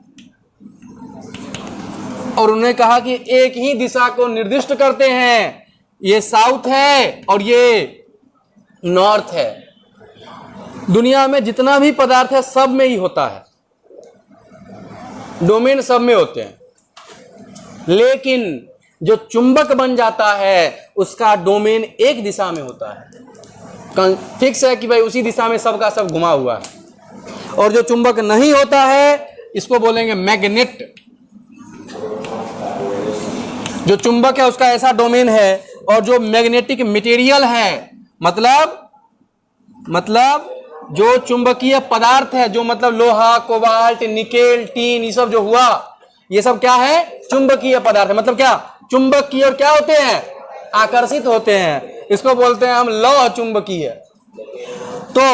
और उन्होंने कहा कि एक ही दिशा को निर्दिष्ट करते हैं, ये साउथ है और ये नॉर्थ है। दुनिया में जितना भी पदार्थ है सब में ही होता है, डोमेन सब में होते हैं, लेकिन जो चुंबक बन जाता है उसका डोमेन एक दिशा में होता है, फिक्स है कि भाई उसी दिशा में सबका सब घुमा हुआ है। और जो चुंबक नहीं होता है इसको बोलेंगे मैग्नेट। जो चुंबक है उसका ऐसा डोमेन है, और जो मैग्नेटिक मटेरियल है मतलब जो चुंबकीय पदार्थ है, जो मतलब लोहा, कोबाल्ट, निकेल, टीन, ये सब जो हुआ, ये सब क्या है? चुंबकीय पदार्थ है। मतलब क्या, चुंबक की ओर क्या होते हैं, आकर्षित होते हैं। इसको बोलते हैं हम लौह चुंबकीय। तो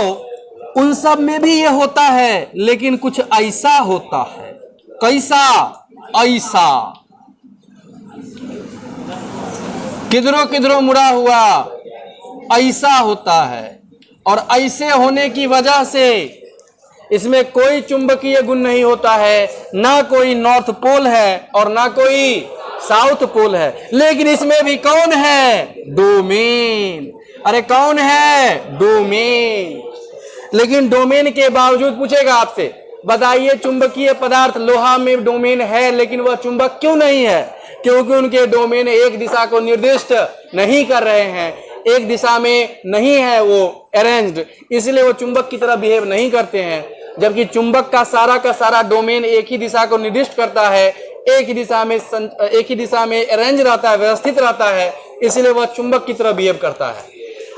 उन सब में भी ये होता है, लेकिन कुछ ऐसा होता है। कैसा, ऐसा किधरों किधरों मुड़ा हुआ, ऐसा होता है। और ऐसे होने की वजह से इसमें कोई चुंबकीय गुण नहीं होता है, ना कोई नॉर्थ पोल है और ना कोई साउथ पोल है। लेकिन इसमें भी कौन है, डोमेन। अरे कौन है, डोमेन। लेकिन डोमेन के बावजूद पूछेगा आपसे, बताइए चुंबकीय पदार्थ लोहा में डोमेन है, लेकिन वह चुंबक क्यों नहीं है? क्योंकि उनके डोमेन एक दिशा को निर्दिष्ट नहीं कर रहे हैं, एक दिशा में नहीं है वो अरेंज्ड, इसलिए वो चुंबक की तरह बिहेव नहीं करते हैं। जबकि चुंबक का सारा डोमेन एक ही दिशा को निर्दिष्ट करता है, एक ही दिशा में अरेंज रहता है, व्यवस्थित रहता है, इसलिए वह चुंबक की तरह बिहेव करता है।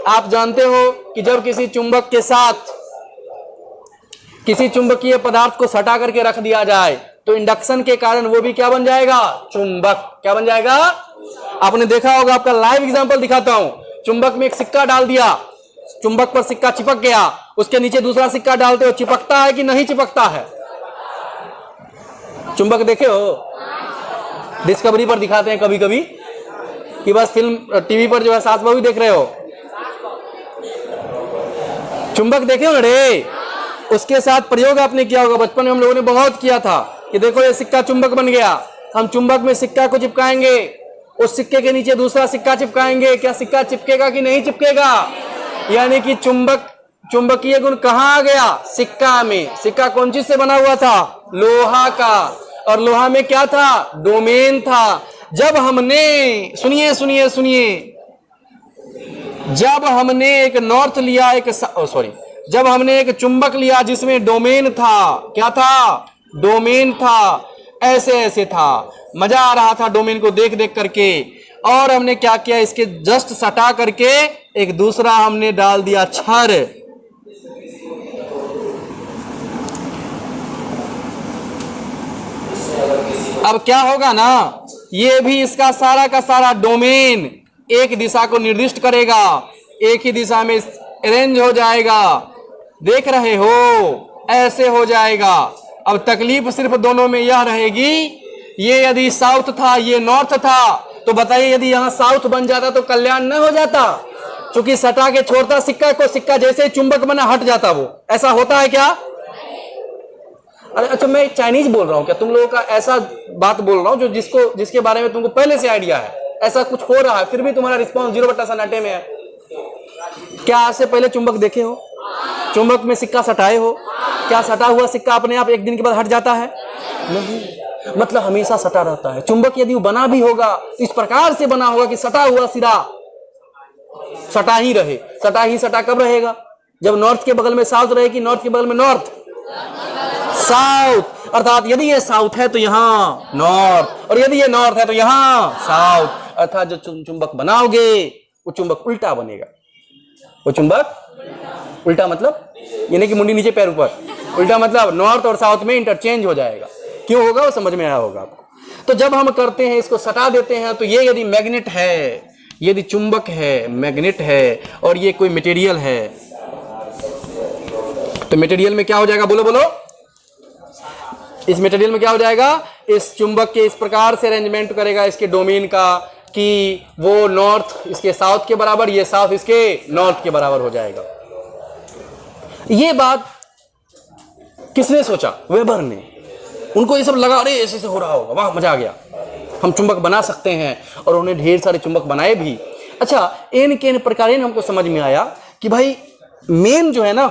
आप जानते हो कि जब किसी चुंबक के साथ किसी चुंबकीय पदार्थ को सटा करके रख दिया जाए तो इंडक्शन के कारण वो भी क्या बन जाएगा, चुंबक। क्या बन जाएगा? आपने देखा होगा, आपका लाइव एग्जांपल दिखाता हूं। चुंबक में एक सिक्का डाल दिया, चुंबक पर सिक्का चिपक गया, उसके नीचे दूसरा सिक्का डालते हो, चिपकता है कि नहीं चिपकता है? चुंबक देखे हो? डिस्कवरी पर दिखाते हैं कभी कभी कि बस फिल्म टीवी पर जो है सास बहू देख रहे हो। चुंबक देखे हो रे? उसके साथ प्रयोग आपने किया होगा, बचपन में हम लोगों ने बहुत किया था कि देखो ये सिक्का चुंबक बन गया, हम चुंबक में सिक्का को चिपकाएंगे, उस सिक्के के नीचे दूसरा सिक्का चिपकाएंगे, क्या सिक्का चिपकेगा कि नहीं चिपकेगा? यानी कि चुंबकीय गुण कहाँ आ गया, सिक्का में। सिक्का कौन चीज से बना हुआ था, लोहा का, और लोहा में क्या था, डोमेन था। जब हमने सुनिए जब हमने एक नॉर्थ लिया, जब हमने एक चुंबक लिया जिसमें डोमेन था, क्या था, डोमेन था, ऐसे था, मजा आ रहा था डोमेन को देख देख करके, और हमने क्या किया, इसके जस्ट सटा करके एक दूसरा हमने डाल दिया छर। अब क्या होगा ना, ये भी इसका सारा का सारा डोमेन एक दिशा को निर्दिष्ट करेगा, एक ही दिशा में अरेंज हो जाएगा। देख रहे हो, ऐसे हो जाएगा। अब तकलीफ सिर्फ दोनों में यह रहेगी, ये यदि साउथ था, ये नॉर्थ था, तो बताइए यदि यहां साउथ बन जाता तो कल्याण न हो जाता? क्योंकि सटा के छोड़ता सिक्का को, सिक्का जैसे ही चुंबक बना हट जाता वो। ऐसा होता है क्या? अरे अच्छा, मैं चाइनीज बोल रहा हूं क्या? तुम लोगों का ऐसा बात बोल रहा हूं जो जिसके बारे में तुमको पहले से आइडिया है, ऐसा कुछ हो रहा है, फिर भी तुम्हारा रिस्पॉन्स 0/सन्नाटे में है। क्या आज से पहले चुंबक देखे हो? चुंबक में सिक्का सटाए हो? क्या सटा हुआ सिक्का अपने आप एक दिन के बाद हट जाता है? नहीं, मतलब हमेशा सटा रहता है। चुंबक यदि बना भी होगा इस प्रकार से बना होगा कि सटा हुआ सिरा सटा ही रहे। सटा कब रहेगा? जब नॉर्थ के बगल में साउथ रहे कि नॉर्थ के बगल में नॉर्थ, साउथ। अर्थात यदि ये साउथ है तो यहां नॉर्थ, और यदि ये नॉर्थ है तो यहां साउथ। अर्थात जो चुंबक बनाओगे वो चुंबक उल्टा बनेगा। वो चुंबक उल्टा मतलब यानी कि मुंडी नीचे पैर ऊपर, उल्टा मतलब नॉर्थ और साउथ में इंटरचेंज हो जाएगा। क्यों होगा वो समझ में आया होगा आपको। तो जब हम करते हैं इसको सटा देते हैं, तो ये यदि मैग्नेट है, यदि चुंबक है, मैग्नेट है, और ये कोई मटेरियल है, तो मटेरियल में क्या हो जाएगा, बोलो बोलो? इस मटेरियल में क्या हो जाएगा, इस चुंबक के इस प्रकार से अरेंजमेंट करेगा इसके डोमेन का कि वो नॉर्थ इसके साउथ के बराबर, ये साउथ इसके नॉर्थ के बराबर हो जाएगा। ये बात किसने सोचा? वेबर ने। उनको ये सब लगा, अरे ऐसे हो रहा होगा, वाह मजा आ गया, हम चुंबक बना सकते हैं, और उन्होंने ढेर सारे चुंबक बनाए भी। अच्छा, इन के प्रकार हमको समझ में आया कि भाई मेन जो है ना,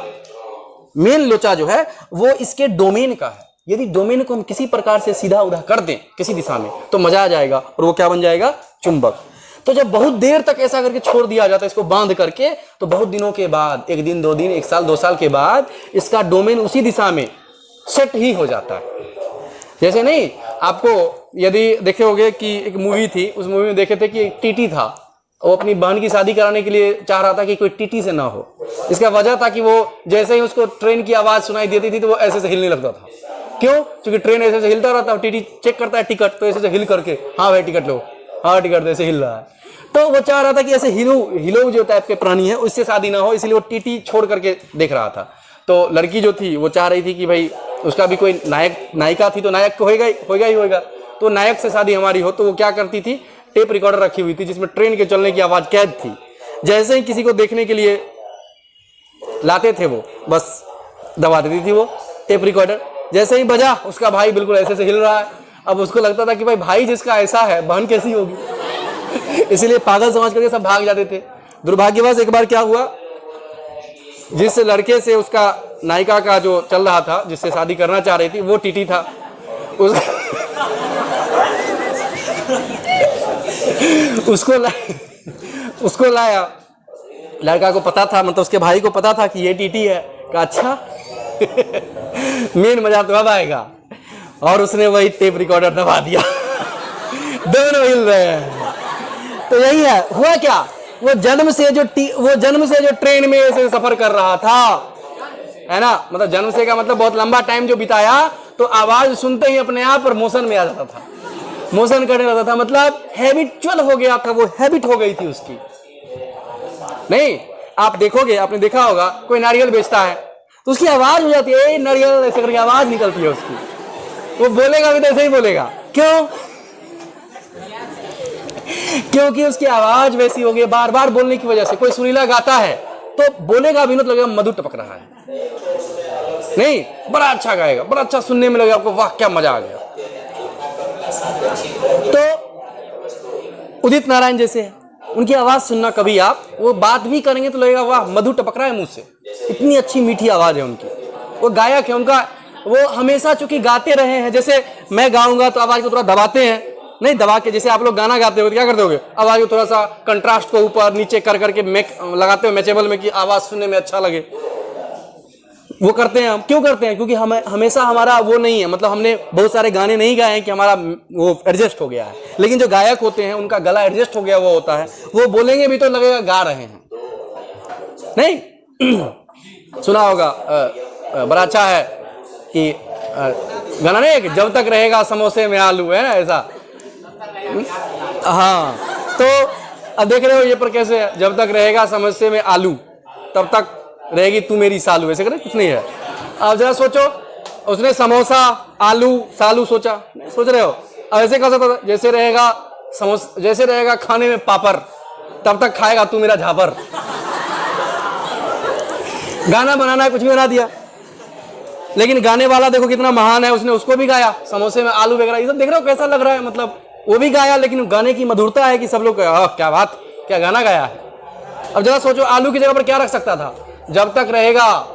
मेन लोचा जो है वो इसके डोमेन का है। यदि डोमेन को हम किसी प्रकार से सीधा उधा कर दें किसी दिशा में तो मजा आ जाएगा, और वो क्या बन जाएगा, चुंबक। तो जब बहुत देर तक ऐसा करके छोड़ दिया जाता है इसको बांध करके, तो बहुत दिनों के बाद, एक दिन, 2 दिन, 1 साल, 2 साल के बाद इसका डोमेन उसी दिशा में सेट ही हो जाता है। जैसे नहीं, आपको यदि देखे होंगे कि एक मूवी थी, उस मूवी में देखे थे कि एक टीटी था, वो अपनी बहन की शादी कराने के लिए चाह रहा था कि कोई टीटी से ना हो। इसका वजह था कि वो जैसे ही उसको ट्रेन की आवाज सुनाई देती थी तो वो ऐसे से हिलने लगता था। क्यों? क्योंकि ट्रेन ऐसे ऐसे हिलता रहता है, टीटी चेक करता है टिकट, तो ऐसे ऐसे हिल करके हाँ भाई टिकट लो, हाँ टिकट दो, ऐसे हिल रहा है। तो वो चाह रहा था कि ऐसे हिलो जो टाइप के प्राणी है उससे शादी ना हो, इसलिए वो टीटी छोड़ करके देख रहा था। तो लड़की जो थी वो चाह रही थी कि भाई उसका भी कोई नायिका थी तो नायक तो होगा। तो नायक से शादी हमारी हो। तो वो क्या करती थी, टेप रिकॉर्डर रखी हुई थी जिसमें ट्रेन के चलने की आवाज़ कैद थी। जैसे ही किसी को देखने के लिए लाते थे वो बस दबा देती थी वो टेप रिकॉर्डर। जैसे ही बजा उसका भाई बिल्कुल ऐसे से हिल रहा है। अब उसको लगता था कि भाई जिसका ऐसा है बहन कैसी होगी, इसीलिए पागल समझ करके सब भाग जाते थे। दुर्भाग्यवश एक बार क्या हुआ, जिस लड़के से उसका नायिका का जो चल रहा था, जिससे शादी करना चाह रही थी, वो टीटी था। उसको लाया। लड़का को पता था, मतलब उसके भाई को पता था कि ये टीटी है। कहा अच्छा मेन मजा तो अब आएगा। और उसने वही टेप रिकॉर्डर दबा दिया। दोनों हिल रहे हैं। तो यही है, हुआ क्या, वो जन्म से जो ट्रेन में ऐसे सफर कर रहा था, है ना, मतलब जन्म से का मतलब बहुत लंबा टाइम जो बिताया, तो आवाज सुनते ही अपने आप पर मोशन में आ जाता था, मोशन करने लगता था, मतलब हैबिचुअल हो गया था, वो हैबिट हो गई थी उसकी। नहीं, आप देखोगे, आपने देखा होगा कोई नारियल बेचता है तो उसकी आवाज हो जाती है, नारियल ऐसे करके आवाज निकलती है उसकी। वो बोलेगा भी तो ऐसे ही बोलेगा। क्यों? क्योंकि उसकी आवाज वैसी हो गई, बार बार बोलने की वजह से। कोई सुरीला गाता है तो बोलेगा भी ना तो लगेगा मधु टपक रहा है। नहीं, बड़ा अच्छा गाएगा, बड़ा अच्छा सुनने में लगेगा आपको, वाह क्या मजा आ गया। तो उदित नारायण जैसे है, उनकी आवाज सुनना कभी आप, वो बात भी करेंगे तो लगेगा वाह मधु टपक रहा है मुंह से, इतनी अच्छी मीठी आवाज है उनकी। वो गायक है, उनका वो हमेशा चूंकि गाते रहे हैं। जैसे मैं गाऊंगा तो आवाज को थोड़ा दबाते हैं, नहीं दबा के, जैसे आप लोग गाना गाते हो क्या करते होगे, आवाज को थोड़ा सा कंट्रास्ट को ऊपर नीचे कर करके लगाते हो मैचेबल में कि आवाज सुनने में अच्छा लगे। वो करते हैं हम, क्यों करते हैं? क्योंकि हमें हमेशा हमारा वो नहीं है, मतलब हमने बहुत सारे गाने नहीं गाए हैं कि हमारा वो एडजस्ट हो गया है। लेकिन जो गायक होते हैं उनका गला एडजस्ट हो गया वो होता है, वो बोलेंगे भी तो लगेगा गा रहे हैं। नहीं सुना होगा, बड़ा अच्छा है कि गाना नहीं है कि जब तक रहेगा समोसे में आलू, है ना ऐसा। हाँ, तो अब देख रहे हो ये पर कैसे है, जब तक रहेगा समोसे में आलू तब तक रहेगी तू मेरी सालू, ऐसे करे कुछ नहीं है। अब जरा सोचो, उसने समोसा आलू सालू सोचा, सोच रहे हो? अब ऐसे कर सकता था, जैसे रहेगा समोसा, जैसे रहेगा खाने में पापड़ तब तक खाएगा तू मेरा झापर। गाना बनाना कुछ भी बना दिया, लेकिन गाने वाला देखो कितना महान है, उसने उसको भी गाया, समोसे में आलू वगैरह ये सब देख रहे हो कैसा लग रहा है, मतलब वो भी गाया, लेकिन गाने की मधुरता है कि सब लोग क्या बात, क्या गाना गाया है। अब जरा सोचो आलू की जगह पर क्या रख सकता था, जब तक रहेगा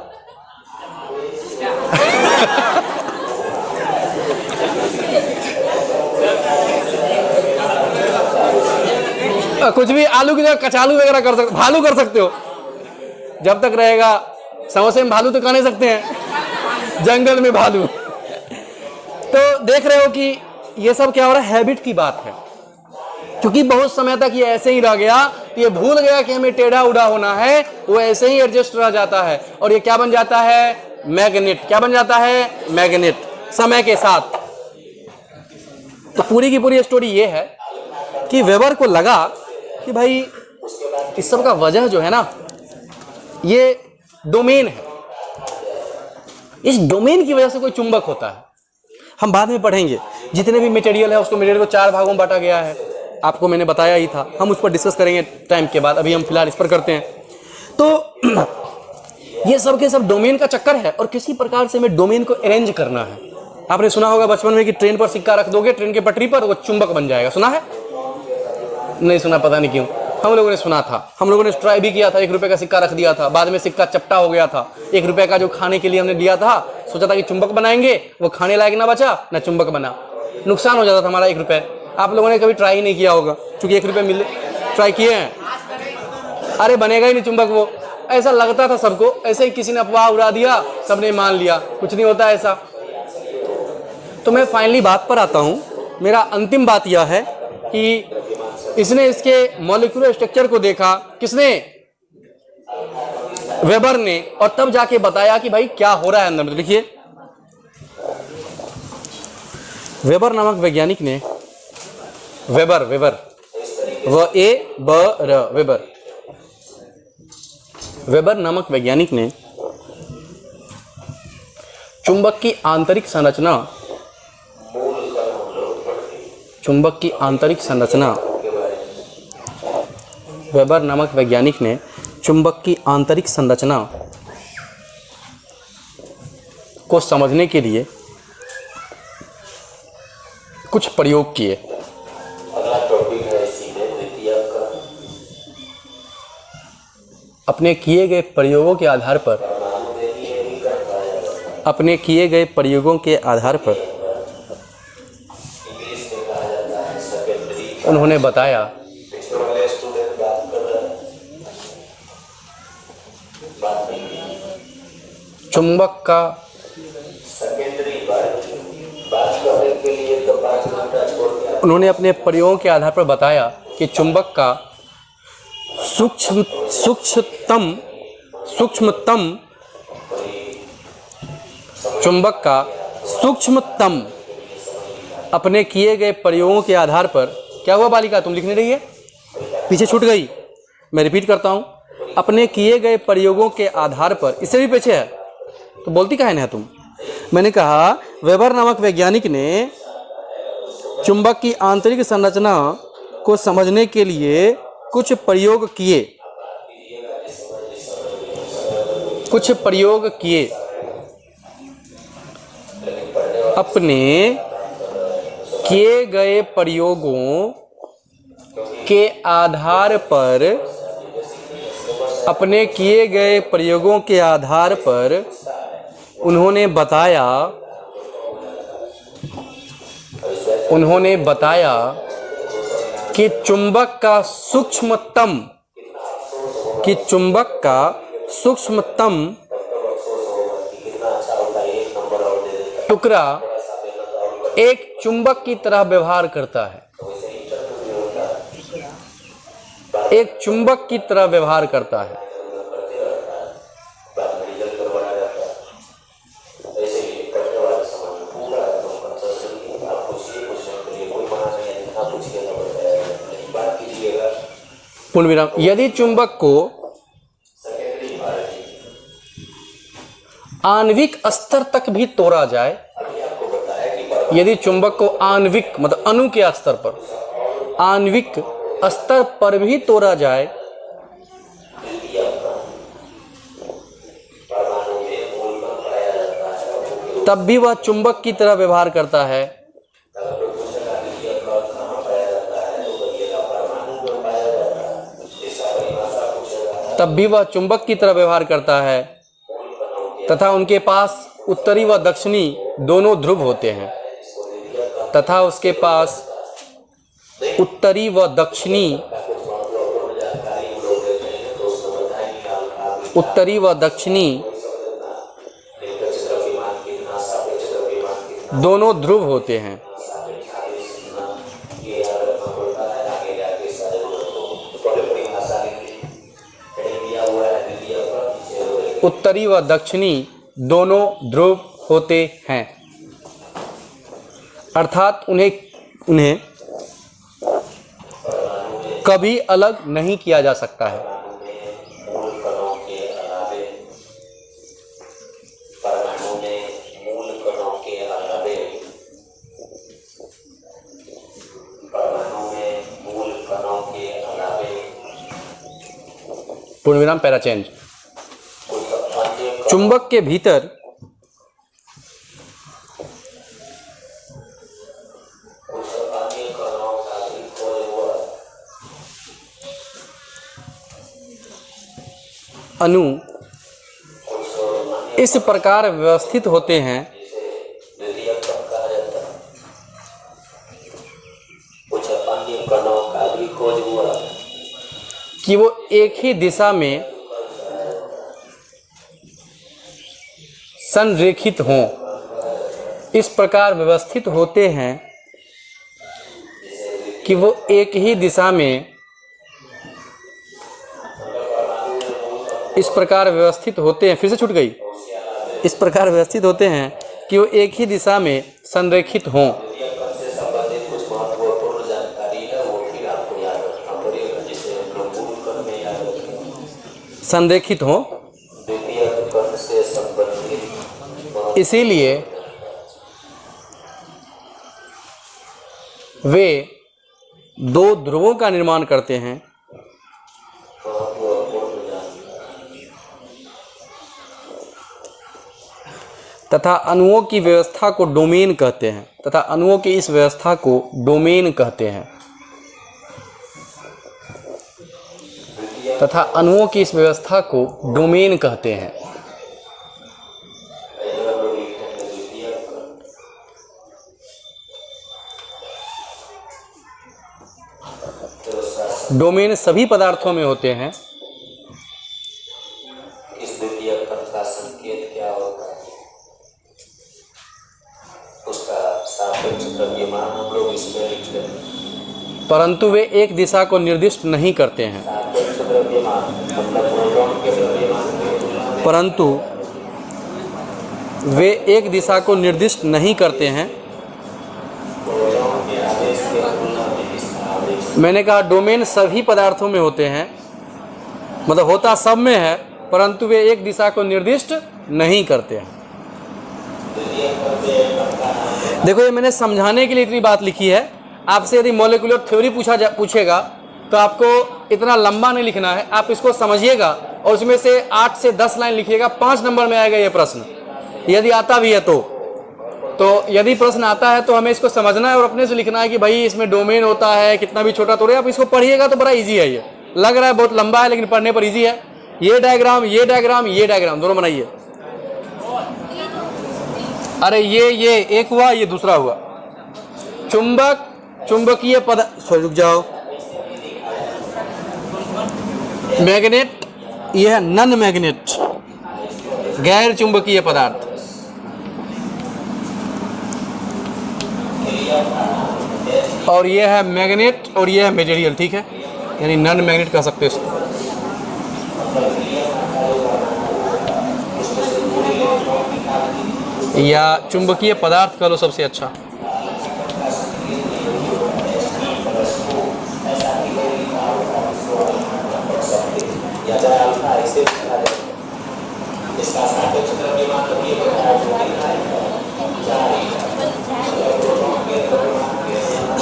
कुछ भी, आलू की जगह कचालू वगैरह कर सकते, भालू कर सकते हो। जब तक रहेगा समोसे में भालू तो कर नहीं सकते हैं, जंगल में भालू। तो देख रहे हो कि ये सब क्या हो रहा है, हैबिट की बात है। क्योंकि बहुत समय तक ये ऐसे ही रह गया, तो ये भूल गया कि हमें टेढ़ा उड़ा होना है, वो ऐसे ही एडजस्ट रह जाता है और ये क्या बन जाता है, मैग्नेट। क्या बन जाता है, मैग्नेट, समय के साथ। तो पूरी की पूरी स्टोरी ये है कि वेबर को लगा कि भाई इस सब का वजह जो है ना, ये डोमेन है, इस डोमेन की वजह से कोई चुंबक होता है। हम बाद में पढ़ेंगे, जितने भी मटेरियल है उसको मटेरियल को 4 भागों में बांटा गया है, आपको मैंने बताया ही था, हम उस पर डिस्कस करेंगे टाइम के बाद, अभी हम फिलहाल इस पर करते हैं। तो ये सब के सब डोमेन का चक्कर है और किसी प्रकार से हमें डोमेन को अरेंज करना है। आपने सुना होगा बचपन में कि ट्रेन पर सिक्का रख दोगे ट्रेन के पटरी पर, वो चुंबक बन जाएगा, सुना है? नहीं सुना, पता नहीं क्यों, हम लोगों ने सुना था, हम लोगों ने ट्राई भी किया था, 1 रुपए का सिक्का रख दिया था, बाद में सिक्का चपटा हो गया था। 1 रुपए का जो खाने के लिए हमने दिया था, सोचा था कि चुंबक बनाएंगे, वो खाने लायक ना बचा ना चुंबक बना, नुकसान हो जाता था हमारा 1 रुपए। आप लोगों ने कभी ट्राई नहीं किया होगा, क्योंकि 1 रुपए मिले, ट्राई किए हैं, अरे बनेगा ही नहीं चुंबक, वो ऐसा लगता था सबको, ऐसे ही किसी ने अफवाह उड़ा दिया, सबने मान लिया, कुछ नहीं होता ऐसा। तो मैं फाइनली बात पर आता हूँ, मेरा अंतिम बात यह है कि इसने इसके मॉलिक्यूलर स्ट्रक्चर को देखा, किसने, वेबर ने, और तब जाके बताया कि भाई क्या हो रहा है अंदर में। देखिए वेबर नामक वैज्ञानिक ने वेबर वेबर वेबर वेबर नामक वैज्ञानिक ने चुंबक की आंतरिक संरचना वेबर नामक वैज्ञानिक ने चुंबक की आंतरिक संरचना को समझने के लिए कुछ प्रयोग किए। अपने किए गए प्रयोगों के आधार पर उन्होंने बताया चुंबक का उन्होंने अपने प्रयोगों के आधार पर बताया कि चुंबक का सूक्ष्मतम अपने किए गए प्रयोगों के आधार पर क्या हुआ बालिका, तुम लिखने रही है, पीछे छूट गई। मैं रिपीट करता हूं, अपने किए गए प्रयोगों के आधार पर, इससे भी पीछे है तो बोलती काहे ना तुम। मैंने कहा वेबर नामक वैज्ञानिक ने चुंबक की आंतरिक संरचना को समझने के लिए कुछ प्रयोग किए। अपने किए गए प्रयोगों के आधार पर उन्होंने बताया कि चुंबक का सूक्ष्मतम टुकड़ा एक चुंबक की तरह व्यवहार करता है। पूर्ण विराम। यदि चुंबक को आणविक स्तर तक भी तोड़ा जाए, यदि चुंबक को आणविक मतलब अणु के स्तर पर, आणविक स्तर पर भी तोड़ा जाए तब भी वह चुंबक की तरह व्यवहार करता है। तथा उनके पास उत्तरी व दक्षिणी दोनों ध्रुव होते हैं। उत्तरी व दक्षिणी दोनों ध्रुव होते हैं। उत्तरी व दक्षिणी दोनों ध्रुव होते हैं, अर्थात उन्हें कभी अलग नहीं किया जा सकता है। पूर्ण विराम, पैरा चेंज। चुंबक के भीतर अणु इस प्रकार व्यवस्थित होते हैं कि वो एक ही दिशा में संरेखित हों। इस प्रकार व्यवस्थित होते हैं कि वो एक ही दिशा में इस प्रकार व्यवस्थित होते हैं, फिर से छूट गई। इस प्रकार व्यवस्थित होते हैं कि वो एक ही दिशा में संरेखित हों संरेखित हों, द्वितीय कण से संबंधित इसीलिए वे दो ध्रुवों का निर्माण करते हैं तथा अणुओं की व्यवस्था को डोमेन कहते हैं, तथा अणुओं की इस व्यवस्था को डोमेन कहते हैं, तथा अणुओं की इस व्यवस्था को डोमेन कहते हैं। डोमेन सभी पदार्थों में होते हैं। इस द्वितीय कण का संकेत क्या होता है, उसका सापेक्ष द्रव्यमान हम लोग इसमें लिखते हैं, परंतु वे एक दिशा को निर्दिष्ट नहीं करते हैं। सापेक्ष द्रव्यमान मतलब प्रोटॉन के द्रव्यमान की तुलना में, परंतु वे एक दिशा को निर्दिष्ट नहीं करते हैं। प्रोटॉन के आवेश की तुलना में इसका आवेश मैंने कहा डोमेन सभी पदार्थों में होते हैं, मतलब होता सब में है, परंतु वे एक दिशा को निर्दिष्ट नहीं करते हैं। देखो ये मैंने समझाने के लिए इतनी बात लिखी है। आपसे यदि मॉलिक्यूलर थ्योरी पूछेगा तो आपको इतना लंबा नहीं लिखना है, आप इसको समझिएगा और उसमें से 8 से 10 लाइन लिखिएगा, 5 नंबर में आएगा ये प्रश्न, यदि आता भी है तो यदि प्रश्न आता है तो हमें इसको समझना है और अपने से लिखना है कि भाई इसमें डोमेन होता है, कितना भी छोटा तोड़े। आप इसको पढ़िएगा तो बड़ा इजी है। ये लग रहा है बहुत लंबा है लेकिन पढ़ने पर इजी है। ये डायग्राम, ये डायग्राम, ये डायग्राम दोनों बनाइए। अरे ये एक हुआ, ये दूसरा हुआ। चुंबक, चुंबकीय पदार्थ, रुक जाओ, मैग्नेट, यह है नन मैग्नेट, गैर चुंबकीय पदार्थ। और यह है मैग्नेट और यह है मटेरियल, ठीक है, यानी नन मैग्नेट कह सकते हैं। या चुंबकीय पदार्थ कह लो, सबसे अच्छा।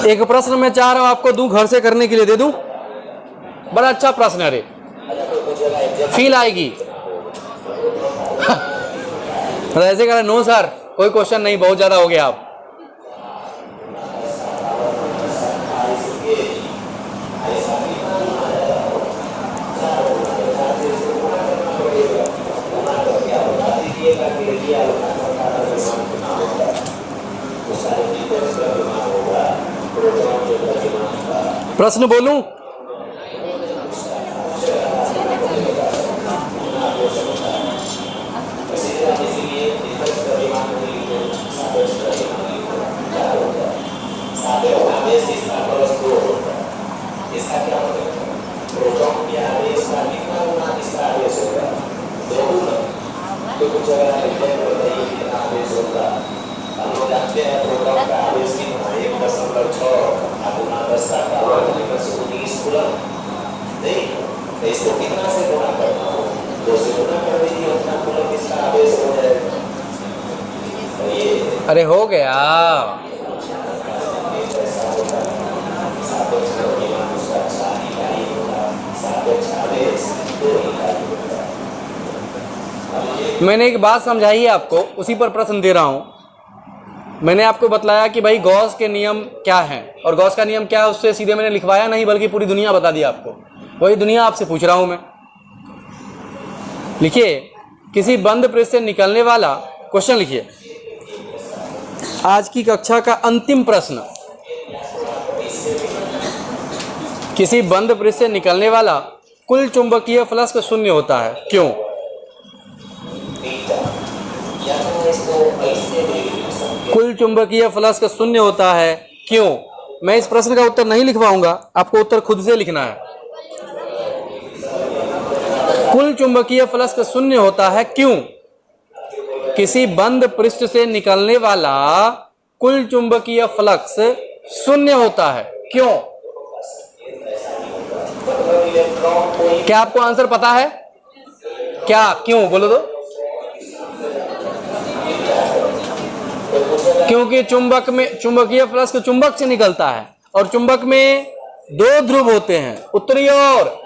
एक प्रश्न मैं चाह रहा हूं आपको दूं, घर से करने के लिए दे दूं। बड़ा अच्छा प्रश्न है, अरे फील आएगी। ऐसे कह रहे नो सर कोई क्वेश्चन नहीं, बहुत ज्यादा हो गया आप। प्रश्न बोलूं? इसको कितना से गुणा करना हो, 2 से गुणा कर दीजिए, उतना कूलम इसका आवेश हो जाएगा। अरे हो गया। मैंने एक बात समझाई है आपको, उसी पर प्रश्न दे रहा हूं। मैंने आपको बतलाया कि भाई गॉस के नियम क्या हैं, और गॉस का नियम क्या है उससे सीधे मैंने लिखवाया नहीं, बल्कि पूरी दुनिया बता दी आपको। वही दुनिया आपसे पूछ रहा हूं मैं। लिखिए, किसी बंद पृष्ठ से निकलने वाला, क्वेश्चन लिखिए, आज की कक्षा का अंतिम प्रश्न। किसी बंद पृष्ठ से निकलने वाला कुल चुंबकीय फ्लक्स शून्य होता है, क्यों? कुल चुंबकीय फ्लक्स शून्य होता है, क्यों? मैं इस प्रश्न का उत्तर नहीं लिखवाऊंगा, आपको उत्तर खुद से लिखना है। कुल चुंबकीय फ्लक्स शून्य होता है, क्यों? किसी बंद पृष्ठ से निकलने वाला कुल चुंबकीय फ्लक्स शून्य होता है, क्यों? क्या आपको आंसर पता है? क्या, क्यों बोलो तो? क्योंकि चुंबक में चुंबकीय फ्लक्स चुंबक से निकलता है और चुंबक में दो ध्रुव होते हैं, उत्तरी और,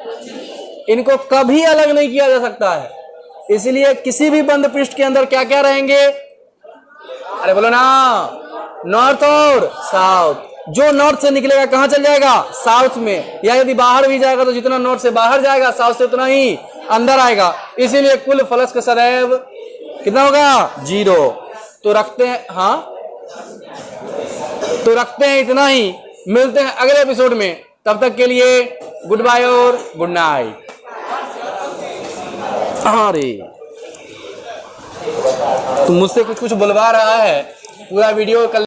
इनको कभी अलग नहीं किया जा सकता है। इसलिए किसी भी बंद पृष्ठ के अंदर क्या क्या रहेंगे? अरे बोलो ना, नॉर्थ और साउथ। जो नॉर्थ से निकलेगा कहां चल जाएगा? साउथ में। या यदि बाहर भी जाएगा तो जितना नॉर्थ से बाहर जाएगा साउथ से उतना ही अंदर आएगा। इसीलिए कुल फ्लक्स का सदैव कितना होगा? 0। तो रखते हैं, हाँ तो रखते हैं इतना ही। मिलते हैं अगले एपिसोड में, तब तक के लिए गुड बाय और गुड नाइट। अरे तुम मुझसे कुछ बुलवा रहा है, पूरा वीडियो कल